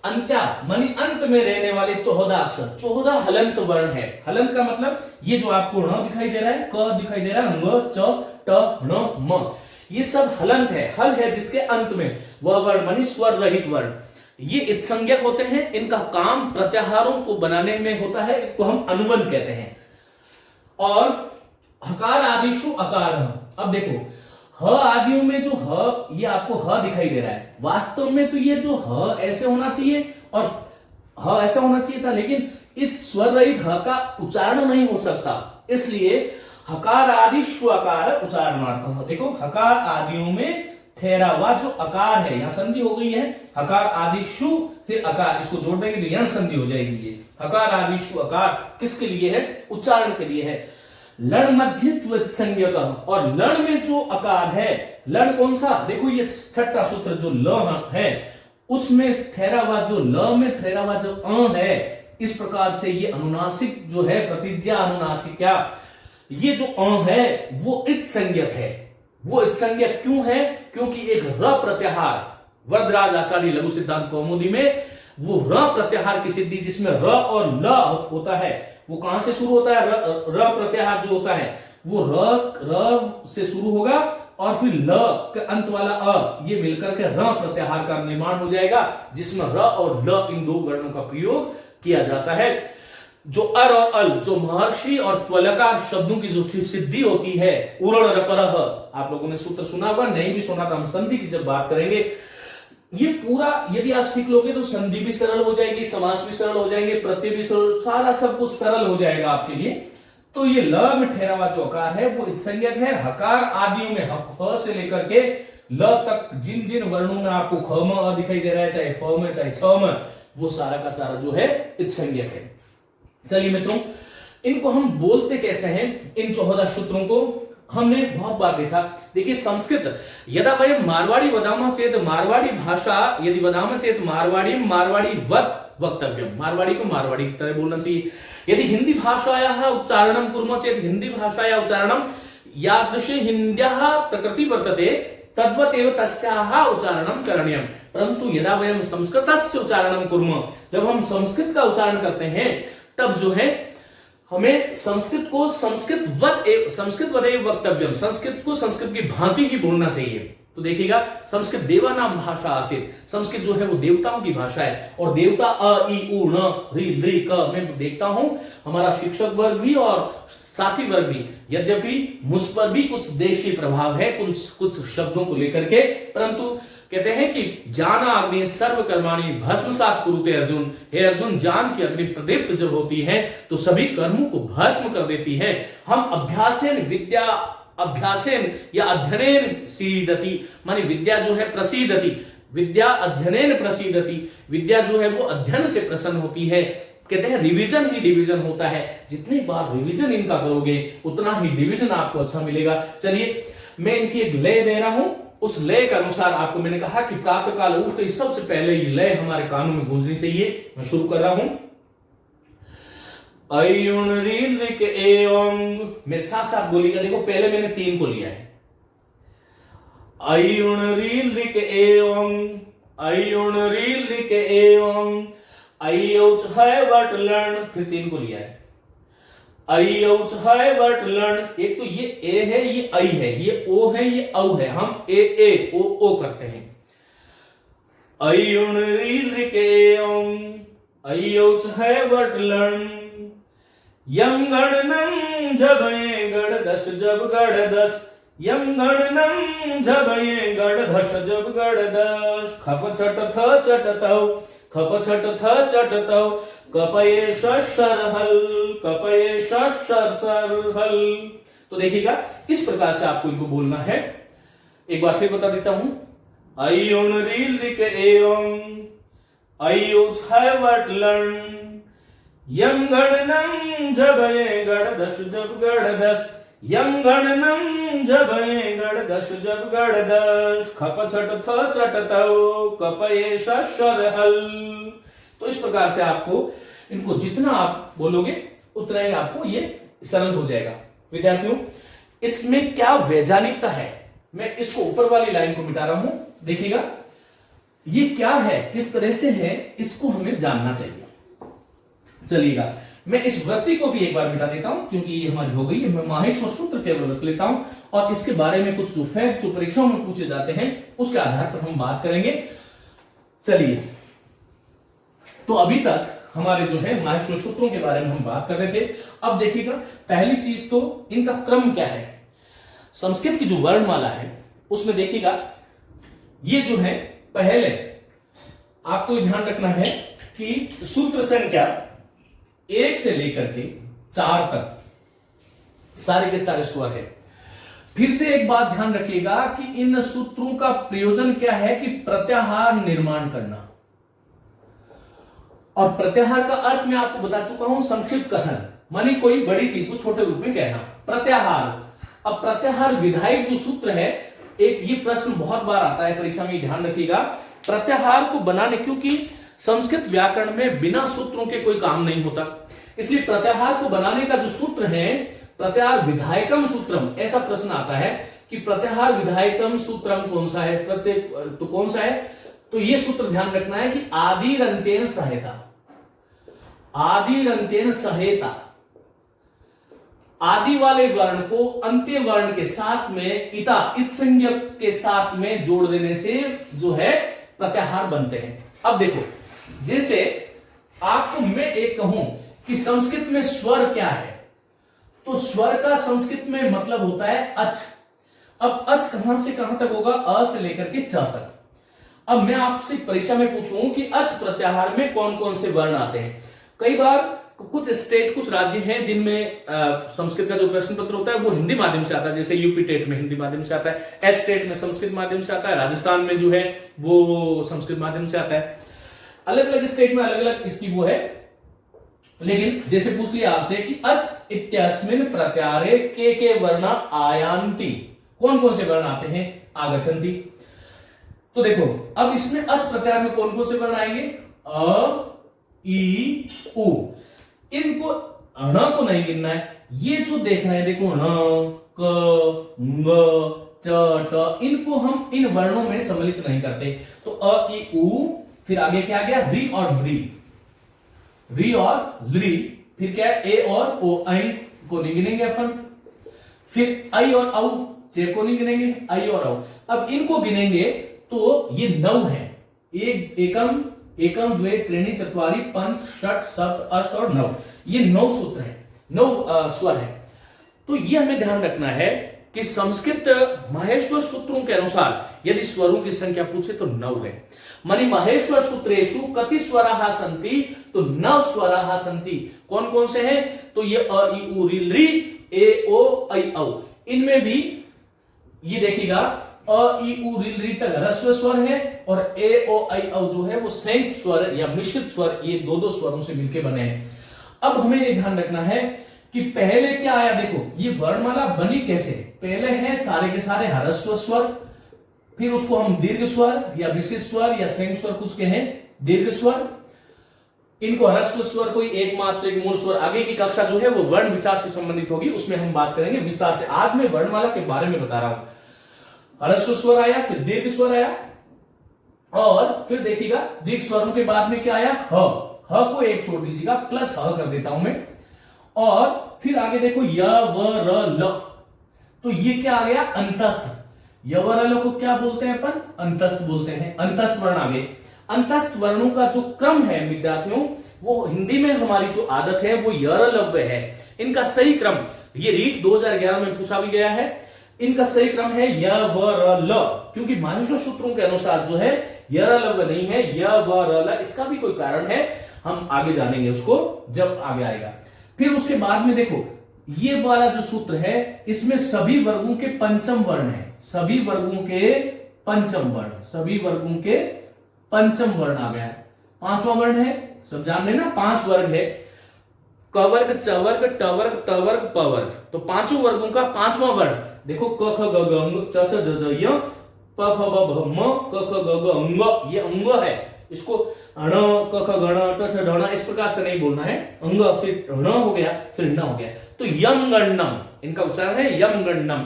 अंत्या मानी अंत में रहने वाले 14 अक्षर, 14 हलंत वर्ण है। हलंत का मतलब ये जो आपको ण दिखाई दे रहा है, क दिखाई दे रहा है, ङ च ट ण म, ये सब हलंत है। हल है जिसके अंत में वह वर्ण मानी स्वर रहित वर्ण, ये इत्संज्ञक होते हैं। इनका काम प्रत्याहारों को बनाने में होता है, इसको हम अनुबंध कहते हैं। और हकार आदिषु अकार, अब देखो ह आदियों में जो ह, ये आपको ह दिखाई दे रहा है, वास्तव में तो ये जो ह ऐसे होना चाहिए और ह ऐसा होना चाहिए था, लेकिन इस स्वर रहित ह का उच्चारण नहीं हो सकता, इसलिए हकार आदि श्वकार उच्चारणार्थ। देखो हकार आदियों में ठहरा हुआ जो अकार है, यहां संधि हो गई है, हकार आदि शु फिर अकार, इसको जोड़ देंगे तो यहां संधि हो जाएगी। ये हकार आदि शु अकार किसके लिए है? उच्चारण के लिए है। लण मध्यत्व संज्ञक, और लण में जो अकार है, लण कौन सा? देखो ये छठा सूत्र जो ल है, उसमें ठहरा हुआ जो ल में ठहरा हुआ जो अ है, इस प्रकार से ये अनुनासिक जो है, प्रतिज्ञा अनुनासिका, ये जो अ है वो इत संज्ञक है। वो इत संज्ञक क्यों है? क्योंकि एक र प्रत्याहार, वरदराज आचार्य लघु सिद्धांत कौमुदी में वो र प्रत्याहार की सिद्धि, जिसमें र और ल होता है, वो कहां से शुरू होता है? र प्रत्याहार जो होता है वो र से शुरू होगा, और फिर ल के अंत वाला अ, ये मिलकर के र प्रत्याहार का निर्माण हो जाएगा, जिसमें र और ल इन दो वर्णों का प्रयोग किया जाता है। जो अर और अल, जो महर्षि और त्वलकार शब्दों की जो सिद्धि होती है, उरण रपरह, आप लोगों ने सूत्र सुना होगा, नहीं भी सुना तो हम संधि की जब बात करेंगे, ये पूरा यदि आप सीख लोगे तो संधि भी सरल हो जाएगी, समास भी सरल हो जाएंगे, प्रत्यय भी सरल, सारा सब कुछ सरल हो जाएगा आपके लिए। तो ये ल में ठहरा हुआ जो आकार है वो इत्संज्ञक है। हकार आदियों में ह से लेकर के ल तक जिन जिन वर्णों में आपको ख म अ दिखाई दे रहा है, चाहे फ में चाहे छ में, वो सारा का सारा जो है इत्संज्ञक है। चलिए मित्रों, इनको हम बोलते कैसे हैं, इन 14 सूत्रों को हमने बहुत बार देखा। देखिए संस्कृत यदा वयम मारवाड़ी वदामः चेत मारवाड़ी भाषा, यदि वदामः चेत मारवाड़ी मारवाड़ी वक्तव्यम, मारवाड़ी को मारवाड़ी की तरह बोलना चाहिए। यदि हिंदी भाषायाः उच्चारणं कुर्मः चेत हिंदी भाषाया उच्चारणं यादृशी हिन्द्याः प्रकृति वर्तते तद्वत् एव तस्याः उच्चारणं करणीयम्। परंतु यदा वयम संस्कृतस्य उच्चारणं कुर्मः, जब हम संस्कृत का उच्चारण करते हैं तब जो है हमें संस्कृत को संस्कृतवदेव वक्तव्यम, संस्कृत को संस्कृत की भांति ही बोलना चाहिए। तो देखिएगा, संस्कृत देवानाम भाषा आसीत, संस्कृत जो है वो देवताओं की भाषा है। और देवता अ ई उ न ऋ लृ क मैं देखता हूं हमारा शिक्षक वर्ग भी और साथी वर्ग भी, यद्यपि मुझ पर भी कुछ देशी प्रभाव है कुछ शब्दों को लेकर के, परंतु कहते हैं कि ज्ञान अग्नि सर्व कर्माणि भस्मसात् कुरुते अर्जुन। हे अर्जुन, ज्ञान की अग्नि प्रदीप्त जब होती है तो सभी कर्मों को भस्म कर देती है। हम अभ्यासेन या अध्ययनेन सीदति, माने विद्या जो है प्रसीदति, विद्या अध्ययनेन प्रसीदति, विद्या जो है वो अध्ययन से प्रसन्न होती है। कहते हैं रिवीजन ही डिवीजन होता है, जितनी बार रिवीजन इनका करोगे उतना ही डिवीजन आपको अच्छा मिलेगा। चलिए मैं इनकी एक लय दे रहा हूं, उस लय के अनुसार आपको मैंने कहा कि प्रातः काल उठते सबसे पहले ये लय हमारे कानों में गूंजनी चाहिए। मैं शुरू कर रहा हूं। अयुण रील रिक एवं, मेरे साथ साथ बोलिएगा। देखो पहले मैंने 3 को लिया है, अयुण रील रिक एवं, अयुण रील रिक एवं, अयौच है वट लर्ण, फिर 3 को लिया है, अयौच है वट लर्ण। एक तो ये ए है, ये आई है, ये ओ है, ये औ है, हम ए ओ करते हैं। अयुण रील रिक एवं, अयौच है वट लर्ण, यम गणनम झबये गण दश जब गण दस, यम गणनम झबये गण धश जब गण दश, खप छट थ चटतौ, खप छट थ चटतौ, कपये शर हल, कपये शर हल। तो देखिएगा इस प्रकार से आपको इनको बोलना है। एक बार फिर बता देता हूं। अयोन रील रिक एवं, अयो छय वट लर्ण, यम गणनम झबये गण दश जब गण दस, यम गणनम झबये गण दश जब गण दश, खप छट थ चटतौ, कपये शर हल। तो इस प्रकार से आपको इनको जितना आप बोलोगे उतना ही आपको ये सरल हो जाएगा। विद्यार्थियों, इसमें क्या वैज्ञानिकता है, मैं इसको ऊपर वाली लाइन को मिटा रहा हूं। देखिएगा ये क्या है, किस तरह से है, इसको हमें जानना चाहिए। चलिएगा मैं इस वृत्ति को भी एक बार मिटा देता हूं क्योंकि ये हमारी हो गई है। मैं माहेश्वर सूत्र केवल रख लेता हूं और इसके बारे में कुछ जो फैक्ट जो परीक्षाओं में पूछे जाते हैं उसके आधार पर हम बात करेंगे। चलिए, तो अभी तक हमारे जो है माहेश्वर सूत्रों के बारे में हम बात कर रहे थे। अब देखिएगा पहली चीज तो इनका क्रम क्या है। संस्कृत की जो वर्णमाला है उसमें देखिएगा ये जो है पहले आपको ध्यान रखना है कि सूत्र संख्या 1 से लेकर के 4 तक सारे के सारे स्वर है। फिर से एक बात ध्यान रखिएगा कि इन सूत्रों का प्रयोजन क्या है कि प्रत्याहार निर्माण करना। और प्रत्याहार का अर्थ मैं आपको बता चुका हूं, संक्षिप्त कथन, मानी कोई बड़ी चीज को छोटे रूप में कहना, प्रत्याहार। अब प्रत्याहार विधायक जो सूत्र है, एक ये प्रश्न बहुत बार आता है परीक्षा में, ध्यान रखिएगा। प्रत्याहार को बनाने, क्योंकि संस्कृत व्याकरण में बिना सूत्रों के कोई काम नहीं होता, इसलिए प्रत्याहार को बनाने का जो सूत्र है प्रत्याहार विधायकम सूत्रम, ऐसा प्रश्न आता है कि प्रत्याहार विधायकम सूत्रम कौन सा है, प्रत्येक तो कौन सा है, तो ये सूत्र ध्यान रखना है कि आदिरंतेन सहेता, आदिरंतेन सहेता, आदि वाले वर्ण को अंत्य वर्ण के साथ में इता इत संज्ञक के साथ में जोड़ देने से जो है प्रत्याहार बनते हैं। अब देखो, जैसे आपको मैं एक कहूं कि संस्कृत में स्वर क्या है, तो स्वर का संस्कृत में मतलब होता है अच। अब अच कहां से कहां तक होगा, अ से लेकर के च तक। अब मैं आपसे परीक्षा में पूछूं कि अच प्रत्याहार में कौन कौन से वर्ण आते हैं। कई बार कुछ स्टेट, कुछ राज्य हैं जिनमें संस्कृत का जो प्रश्न पत्र होता है वो हिंदी माध्यम से आता है, जैसे यूपी टेट में हिंदी माध्यम से आता है, एच स्टेट में संस्कृत माध्यम से आता है, राजस्थान में जो है वो संस्कृत माध्यम से आता है। अलग अलग स्टेट में अलग अलग इसकी वो है। लेकिन जैसे पूछ लिया आपसे कि अच इत्यस्मिन् प्रत्याहारे के वर्णा आयान्ति, कौन कौन से वर्ण आते हैं, आगच्छन्ति। तो देखो अब इसमें अच प्रत्याहार में कौन कौन से वर्ण आएंगे, अ, ई, उ। इनको अण को नहीं गिनना है, ये जो देख रहे हैं देखो ण, क, ङ, च, ट, इनको हम इन वर्णों में सम्मिलित नहीं करते। तो अ, ई, उ, फिर आगे क्या आ गया, री और री, री और ली, फिर क्या है, ए और ओ, ऐ को नहीं गिनेंगे अपन। फिर आई और औ, चे को नहीं गिनेंगे, आई और औ। अब इनको गिनेंगे तो ये 9 है, एक एकम एकम द्वे त्रीणि चत्वारि पंच षट सप्त अष्ट और 9, ये 9 सूत्र है, 9 स्वर है। तो ये हमें ध्यान रखना है कि संस्कृत माहेश्वर सूत्रों के अनुसार यदि स्वरों की संख्या पूछे तो 9 है। मानी माहेश्वर सूत्रेषु कति स्वराः सन्ति, तो 9 स्वराः सन्ति। कौन कौन से हैं, तो ये अ, ई, उ, री, ली, ए, ओ, ऐ, औ। इनमें भी ये देखिएगा अ, ई, उ, री, ली तक ह्रस्व स्वर है और ए, ओ, ऐ, औ जो है वो संयुक्त स्वर या मिश्रित स्वर, ये दो स्वरों से मिलकर बने हैं। अब हमें ये ध्यान रखना है कि पहले क्या आया, देखो ये वर्णमाला बनी कैसे, पहले है सारे के सारे ह्रस्व स्वर, फिर उसको हम दीर्घ स्वर या विशिष्ट स्वर या संयुक्त स्वर कुछ कहें, दीर्घ स्वर। इनको ह्रस्व स्वर कोई एकमात्र एक मूल स्वर, आगे की कक्षा जो है वो वर्ण विचार से संबंधित होगी, उसमें हम बात करेंगे विस्तार से। आज मैं वर्णमाला के बारे में बता रहा हूं। ह्रस्व स्वर आया, फिर दीर्घ स्वर आया, और फिर देखिएगा दीर्घ स्वरों के बाद में क्या आया, ह को एक छोड़ दीजिएगा, प्लस ह कर देता हूं मैं, और फिर आगे देखो य, व, र, ल, तो ये क्या आ गया, अंतस्थ। य, व, र, ल को क्या बोलते हैं अपन, अंतस्थ बोलते हैं, अंतस्थ वर्ण आ गए। अंतस्थ वर्णों का जो क्रम है विद्यार्थियों, वो हिंदी में हमारी जो आदत है वो यरलव्य है। इनका सही क्रम, ये रीट 2011 में पूछा भी गया है, इनका सही क्रम है य, व, र, ल, क्योंकि माहेश्वर सूत्रों के अनुसार जो है यरलव्य नहीं है, य, व, र, ल। इसका भी कोई कारण है, हम आगे जानेंगे उसको जब आगे आएगा। फिर उसके बाद में देखो ये वाला जो सूत्र है, इसमें सभी वर्गों के पंचम वर्ण है, सभी वर्गों के पंचम वर्ण, सभी वर्गों के पंचम वर्ण आ गया है। 5वां वर्ण है, सब जान लेना 5 वर्ग है, क वर्ग, च वर्ग, ट वर्ग, ट वर्ग, प वर्ग। तो 5 वर्गों का 5वां वर्ण देखो, क, ख, ग, घ, ङ, च, छ, ज, झ, य, प, फ, ब, भ, म, क, ख, ग, घ, अंग। ये अंग है, इसको अण, क, ख, गण, ट, ठ, ढ, इस प्रकार से नहीं बोलना है, अंग, फिर ण हो गया, फिर न हो गया। तो यम गणनम, इनका उच्चारण है यम गणनम।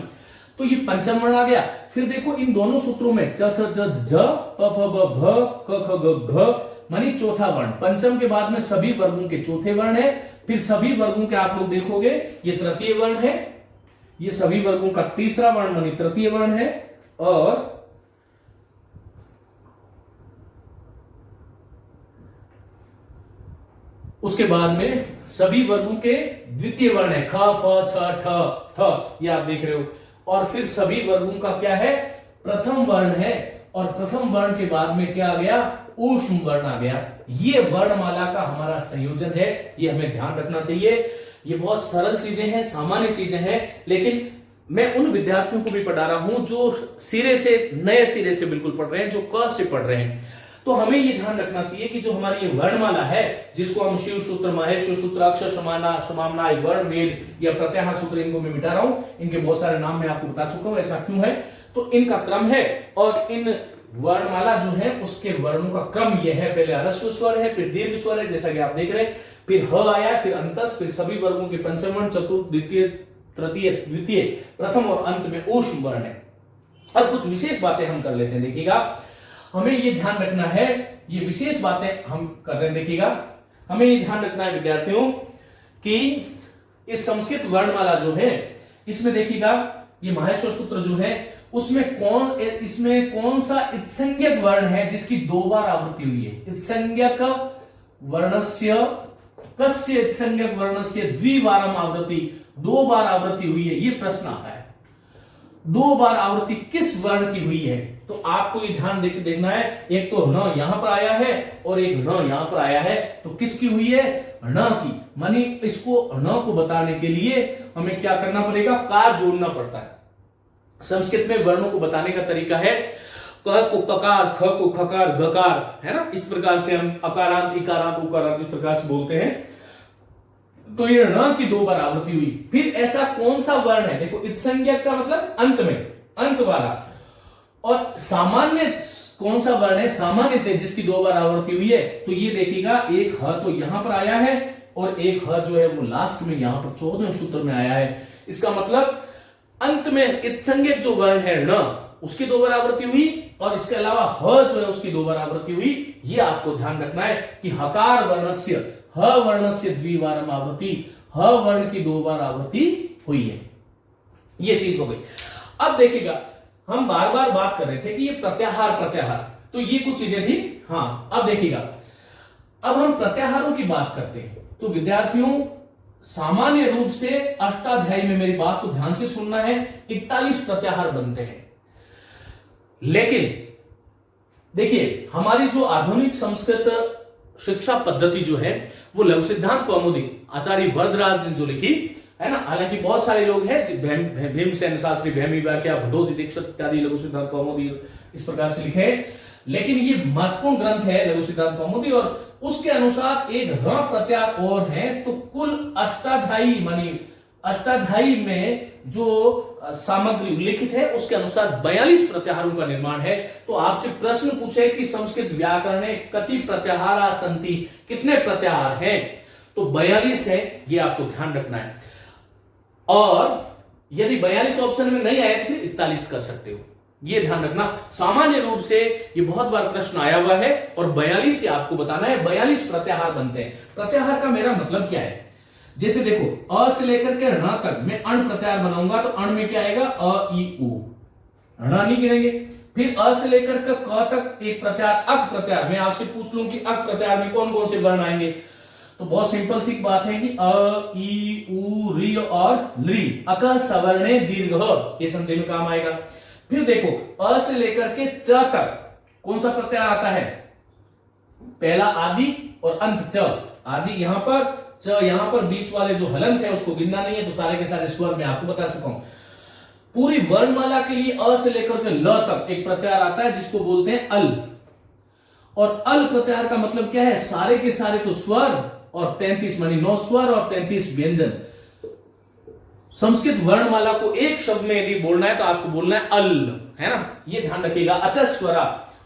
तो ये पंचम वर्ण आ गया। फिर देखो इन दोनों सूत्रों में च, छ, ज, झ, प, फ, ब, भ, क, ख, ग, घ, मानी चौथा वर्ण। पंचम के बाद में सभी वर्गों के चौथे वर्ण है। फिर सभी वर्गों के आप लोग देखोगे ये तृतीय वर्ण है, ये सभी वर्गों का तीसरा वर्ण मानी तृतीय वर्ण है, और उसके बाद में सभी वर्गों के द्वितीय वर्ण है, ख, फ, छ, ठ, थ, ये आप देख रहे हो। और फिर सभी वर्गों का क्या है, प्रथम वर्ण है, और प्रथम वर्ण के बाद में क्या आ गया, ऊष्म वर्ण आ गया। ये वर्णमाला का हमारा संयोजन है, ये हमें ध्यान रखना चाहिए। ये बहुत सरल चीजें हैं, सामान्य चीजें हैं, लेकिन मैं उन विद्यार्थियों को भी पढ़ा रहा हूं जो सिरे से, नए सिरे से बिल्कुल पढ़ रहे हैं, जो क से पढ़ रहे हैं। तो हमें ये ध्यान रखना चाहिए कि जो हमारी ये वर्णमाला है, जिसको हम शिव सूत्र, माहेश्वर सूत्र, अक्षर समाना, समामना, वर्ण वेद या प्रत्याहार सूत्र, इनको मैं मिटा रहा हूं। इनके बहुत सारे नाम मैं आपको बता चुका हूं, ऐसा क्यों है, तो इनका क्रम है, और इन वर्णमाला जो है उसके वर्णों का क्रम यह है, पहले ह्रस्व स्वर है, फिर दीर्घ स्वर है, जैसा कि आप देख रहे हैं, फिर ह आया, फिर अंतस, फिर सभी वर्गों के पंचम वर्ण, चतुर्थ, द्वितीय, तृतीय, द्वितीय, प्रथम, और अंत में ऊष्म वर्ण है। अब कुछ विशेष बातें हम कर लेते हैं, देखिएगा हमें ये ध्यान रखना है, ये विशेष बातें हम कर रहे हैं। देखिएगा हमें ये ध्यान रखना है विद्यार्थियों कि इस संस्कृत वर्णमाला जो है, इसमें देखिएगा ये माहेश्वर सूत्र जो है, इसमें कौन सा इत्संज्ञक वर्ण है जिसकी 2 बार आवृत्ति हुई है। इत्संज्ञक वर्णस्य, कस्य इत्संज्ञक वर्णस्य द्विवारम आवृत्ति, 2 बार आवृत्ति हुई है, ये प्रश्न आता है। दो बार आवृत्ति किस वर्ण की हुई है, तो आपको ये ध्यान देके देखना है। एक तो न यहां पर आया है और एक न यहां पर आया है, तो किसकी हुई है, न की। मानी इसको न को बताने के लिए हमें क्या करना पड़ेगा, कार जोड़ना पड़ता है। संस्कृत में वर्णों को बताने का तरीका है, क को ककार, ख को खकार, गकार, है ना, इस प्रकार से हम अकारांत, इकारांत, उकारांत इस प्रकार से बोलते हैं। तो ये ण की दो बार आवृत्ति हुई। फिर ऐसा कौन सा वर्ण है, देखो इत्संज्ञक का मतलब अंत में, अंत वाला, और सामान्य कौन सा वर्ण है, सामान्य जिसकी दो बार आवृत्ति हुई है, तो ये देखिएगा एक ह तो यहां पर आया है और एक ह जो है वो लास्ट में यहां पर 14वें सूत्र में आया है। इसका मतलब अंत में इत्संज्ञक जो वर्ण है ण, उसकी दो बार आवृत्ति हुई, और इसके अलावा ह जो है उसकी दो बार आवृत्ति हुई। ये आपको ध्यान रखना है कि हकार वर्णस्य, ह वर्णस्य द्विवारम आवृत्ति, ह वर्ण की दो बार आवृत्ति हुई है। ये चीज हो गई। अब देखिएगा, हम बार बार बात कर रहे थे कि ये प्रत्याहार, प्रत्याहार, तो ये कुछ चीजें थी। हाँ, अब देखिएगा, अब हम प्रत्याहारों की बात करते हैं। तो विद्यार्थियों, सामान्य रूप से अष्टाध्यायी में मेरी बात को ध्यान से सुनना है, 41 प्रत्याहार बनते हैं। लेकिन देखिए, हमारी जो आधुनिक संस्कृत शिक्षा पद्धति जो है वो लघु सिद्धांत कौमुदी आचार्य वरदराज ने जो लिखी है ना, हालांकि बहुत सारे लोग हैं भीमसेन शास्त्री, भैमी व्याख्या, भदोजी दीक्षित इत्यादि लघु सिद्धांत कौमुदी इस प्रकार से लिखे, लेकिन ये महत्वपूर्ण ग्रंथ है लघु सिद्धांत कौमुदी। और उसके अनुसार एक ऋण प्रत्याहार और है, तो कुल अष्टाध्यायी मानी अष्टाध्यायी में जो सामग्री उल्लिखित है उसके अनुसार 42 प्रत्याहारों का निर्माण है। तो आपसे प्रश्न पूछे कि संस्कृत व्याकरण में कति प्रत्याहारा संति, कितने प्रत्याहार हैं, तो 42 है, ये आपको ध्यान रखना है। और यदि 42 ऑप्शन में नहीं आए तो फिर 41 कर सकते हो, ये ध्यान रखना। सामान्य रूप से ये बहुत बार प्रश्न आया हुआ है और 42 ही आपको बताना है। 42 प्रत्याहार बनते हैं। प्रत्याहार का मेरा मतलब क्या है, जैसे देखो अ से लेकर के ण तक मैं अण प्रत्याहार बनाऊंगा, तो अण में क्या आएगा, अ ई उ, ण नहीं गिनेंगे। फिर अ से लेकर के क तक एक प्रत्याहार, अक प्रत्याहार। मैं आपसे पूछ लूं कि अक प्रत्याहार में कौन कौन से वर्ण आएंगे, तो बहुत सिंपल सी बात है कि अ ई उ री और ली, अक सवर्णे दीर्घ, ये संधि में काम आएगा। फिर देखो अ से लेकर के च तक कौन सा प्रत्याहार आता है, पहला आदि और अंत च, आदि यहां पर, च यहां पर, बीच वाले जो हलंत है उसको गिनना नहीं है, तो सारे के सारे स्वर मैं आपको बता चुका हूं। पूरी वर्णमाला के लिए अ से लेकर के ल तक एक प्रत्याहार आता है जिसको बोलते हैं अल, और अल प्रत्याहार का मतलब क्या है, सारे के सारे तो स्वर और 33 मानी 9 स्वर और 33 व्यंजन। संस्कृत वर्णमाला को एक शब्द में यदि बोलना है तो आपको बोलना है अल, है ना, ये ध्यान रखिएगा, अचस्वरा।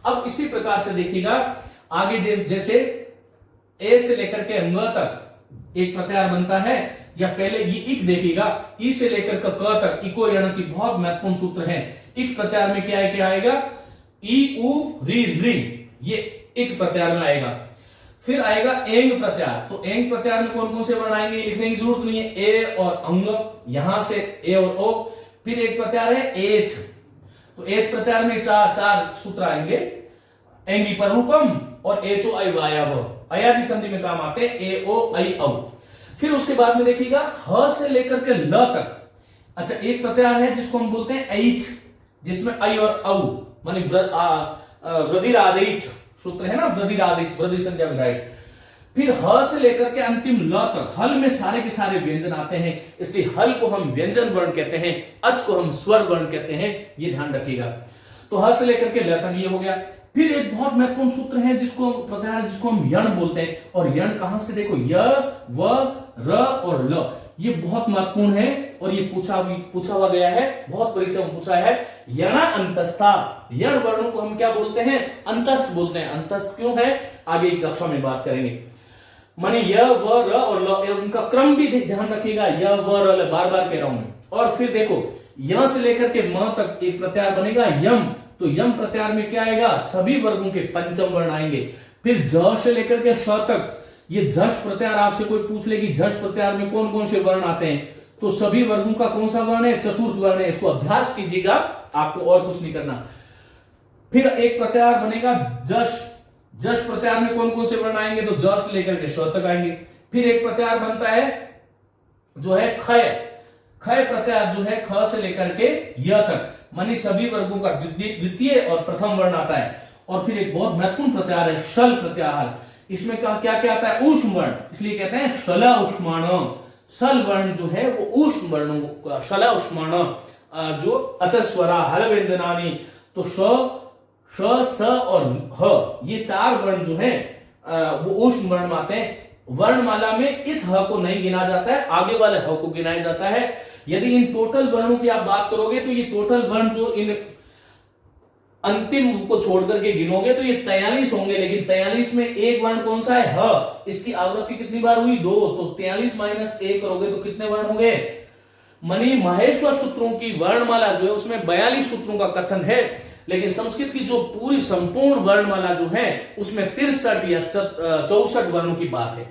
अब इसी प्रकार से देखिएगा आगे, जैसे ए से लेकर के अंग तक एक प्रत्याहार बनता है, या पहले ये इक देखिएगा, ई से लेकर के क तक, इको यणसी बहुत महत्वपूर्ण सूत्र है। इक प्रत्याहार में क्या है, क्या आएगा, ई उ री री, ये इक प्रत्याहार में आएगा। फिर आएगा एंग प्रत्याहार, तो एंग प्रत्याहार में कौन कौन से वर्ण आएंगे, लिखने की जरूरत नहीं है, ए और अंग, यहां से ए और ओ। फिर एक प्रत्याहार है एच, तो एच प्रत्याहार में चार सूत्र आएंगे, एंगी पर रूपम और एचो आई वायव, अयादि संधि में काम आते हैं, ए ओ आई औ। फिर उसके बाद में देखिएगा ह से लेकर के ल तक, अच्छा एक प्रत्याहार है जिसको हम बोलते हैं ऐच, जिसमें आई और औ मानी वृद्धिरादेच सूत्र है ना, वृद्धिरादेच, वृद्धि संज्ञा विधायक। फिर ह से लेकर के अंतिम ल तक, हल में सारे के सारे व्यंजन आते हैं, इसलिए हल को हम व्यंजन वर्ण कहते हैं, अच को हम स्वर वर्ण कहते हैं, ये ध्यान रखिएगा। तो ह से लेकर के ल तक ये हो गया। फिर एक बहुत महत्वपूर्ण सूत्र है जिसको प्रत्याहार, जिसको हम यण बोलते हैं, और यण कहां से, देखो य व र और ल, ये बहुत महत्वपूर्ण है और ये पूछा हुआ गया है, बहुत परीक्षा में पूछा है। यणा अंतस्था, यण वर्णों को हम क्या बोलते हैं, अंतस्थ बोलते हैं। अंतस्थ क्यों है, आगे की कक्षा में बात करेंगे। माने य व र और ल, उनका क्रम भी ध्यान रखिएगा, य व र ल, बार बार कह रहा हूं मैं। और फिर देखो य से लेकर के म तक एक प्रत्याहार बनेगा यम, तो यम प्रत्याहार में क्या आएगा, सभी वर्गों के पंचम वर्ण आएंगे। फिर ज से लेकर के श तक, ये झष प्रत्याहार आपसे कोई पूछ ले कि झष प्रत्याहार में कौन कौन से वर्ण आते हैं, तो सभी वर्गों का कौन सा वर्ण है, चतुर्थ वर्ण है। इसको अभ्यास कीजिएगा, आपको और कुछ नहीं करना। फिर एक प्रत्याहार बनेगा जश, जश प्रत्याहार में कौन कौन से वर्ण आएंगे, तो जस लेकर के श तक आएंगे। फिर एक प्रत्याहार बनता है जो है खय, खय प्रत्याहार जो है ख से लेकर के य तक, मानी सभी वर्गों का द्वितीय और प्रथम वर्ण आता है। और फिर एक बहुत महत्वपूर्ण प्रत्याहार है शल प्रत्याहार। इसमें क्या क्या आता है? ऊष्म वर्ण, इसलिए कहते हैं शला उष्माण। सल वर्ण जो है वो ऊष्म वर्णों, शला उष्माण जो अचस्वरा हल व्यंजनानी, तो श स और ह ये चार वर्ण जो है वो ऊष्म वर्ण में आते हैं। वर्णमाला में इस ह को नहीं गिना जाता है, आगे वाले ह को गिनाया जाता है। यदि इन टोटल वर्णों की आप बात करोगे तो ये टोटल वर्ण जो इन अंतिम को छोड़ करके गिनोगे तो ये 43 होंगे, लेकिन 43 में एक वर्ण कौन सा है? ह। इसकी आवृत्ति कितनी बार हुई? 2, तो 43 माइनस 1 करोगे तो कितने वर्ण होंगे? मनी महेश्वर सूत्रों की वर्णमाला जो है उसमें 42 सूत्रों का कथन है, लेकिन संस्कृत की जो पूरी संपूर्ण वर्णमाला जो है उसमें 63 या 64 वर्णों की बात है।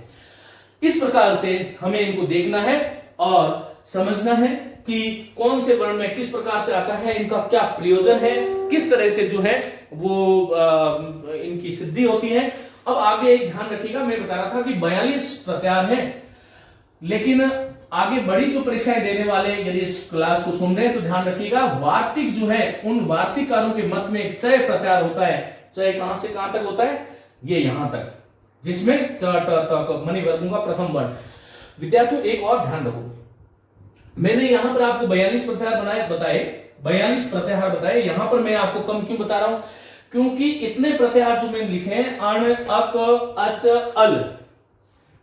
इस प्रकार से हमें इनको देखना है और समझना है कि कौन से वर्ण में किस प्रकार से आता है, इनका क्या प्रयोजन है, किस तरह से जो है वो इनकी सिद्धि होती है। अब आगे एक ध्यान रखिएगा, मैं बता रहा था कि 42 प्रत्याहार हैं, लेकिन आगे बड़ी जो परीक्षाएं देने वाले यदि इस क्लास को सुन रहे हैं तो ध्यान रखिएगा, वार्तिक जो है उन वार्तिककारों के मत में एक चय प्रत्याहार होता है। चय कहां से कहां तक होता है? ये यहां तक, जिसमें च ट त मनी वर्गों का प्रथम वर्ण। विद्यार्थियों एक और ध्यान रखो, मैंने यहां पर आपको 42 प्रत्याहार बताए, 42 प्रत्याहार बताए। यहां पर मैं आपको कम क्यों बता रहा हूं? क्योंकि इतने प्रत्याहार जो मैंने लिखे हैं अण, अक, अच, अल,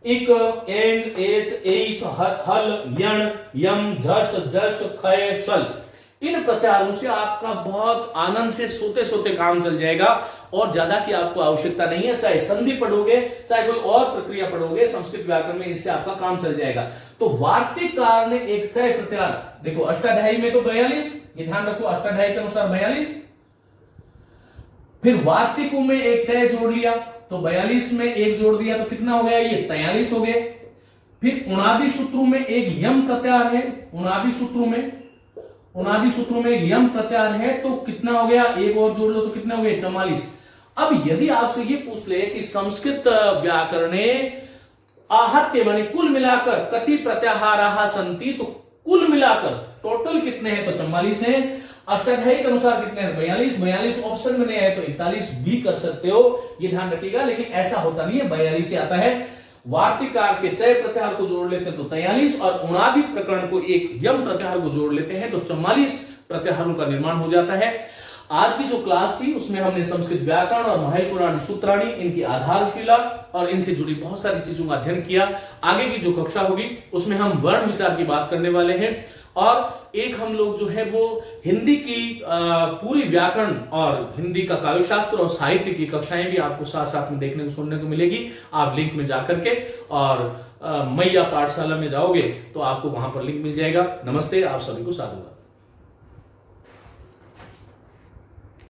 इक, एंग, एच, एच, हल, यण, यम, झष, जश, खय, शल, इन प्रत्याहारों से आपका बहुत आनंद से सोते सोते काम चल जाएगा और ज्यादा की आपको आवश्यकता नहीं है। चाहे संधि पढ़ोगे, चाहे कोई और प्रक्रिया पढ़ोगे संस्कृत व्याकरण में, इससे आपका काम चल जाएगा। तो वार्तिककार ने एक चय प्रत्याहार, देखो अष्टाध्यायी में तो 42, ये ध्यान रखो, अष्टाध्यायी के अनुसार 42, फिर वार्तिकों में एक चय जोड़ लिया तो 42 में एक जोड़ दिया तो कितना हो गया? ये 43 हो गए। फिर उनादि सूत्रों में एक यम प्रत्याहार है, उनादि सूत्रों में एक यम प्रत्याहार है तो कितना हो गया? एक और जोड़ लो तो कितना हो गया? 44। अब यदि आपसे ये पूछ ले कि संस्कृत व्याकरणे आहत्य मानी कुल मिलाकर कति प्रत्याहाराः सन्ति, तो कुल मिलाकर टोटल कितने हैं? तो 44 है। अष्टाध्यायी के अनुसार कितने हैं? 42 ऑप्शन में नहीं है तो 41 भी कर सकते हो, ये ध्यान रखिएगा। लेकिन ऐसा होता नहीं है, 42 से आता है। वार्तिककार के चय प्रत्याहार को जोड़ लेते हैं तो 43 और उनादि प्रकरण को एक यम प्रत्याहार को जोड़ लेते हैं तो 44 प्रत्याहारों का निर्माण हो जाता है। आज की जो क्लास थी उसमें हमने संस्कृत व्याकरण और महेश्वराणी सूत्राणी, इनकी आधारशिला और इनसे जुड़ी बहुत सारी चीजों का अध्ययन किया। आगे की जो कक्षा होगी उसमें हम वर्ण विचार की बात करने वाले हैं और एक हम लोग जो है वो हिंदी की पूरी व्याकरण और हिंदी का काव्यशास्त्र और साहित्य की कक्षाएं भी आपको साथ साथ में देखने को सुनने को मिलेगी। आप लिंक में जाकर के और मैया पाठशाला में जाओगे तो आपको वहां पर लिंक मिल जाएगा। नमस्ते, आप सभी को साधुवाद।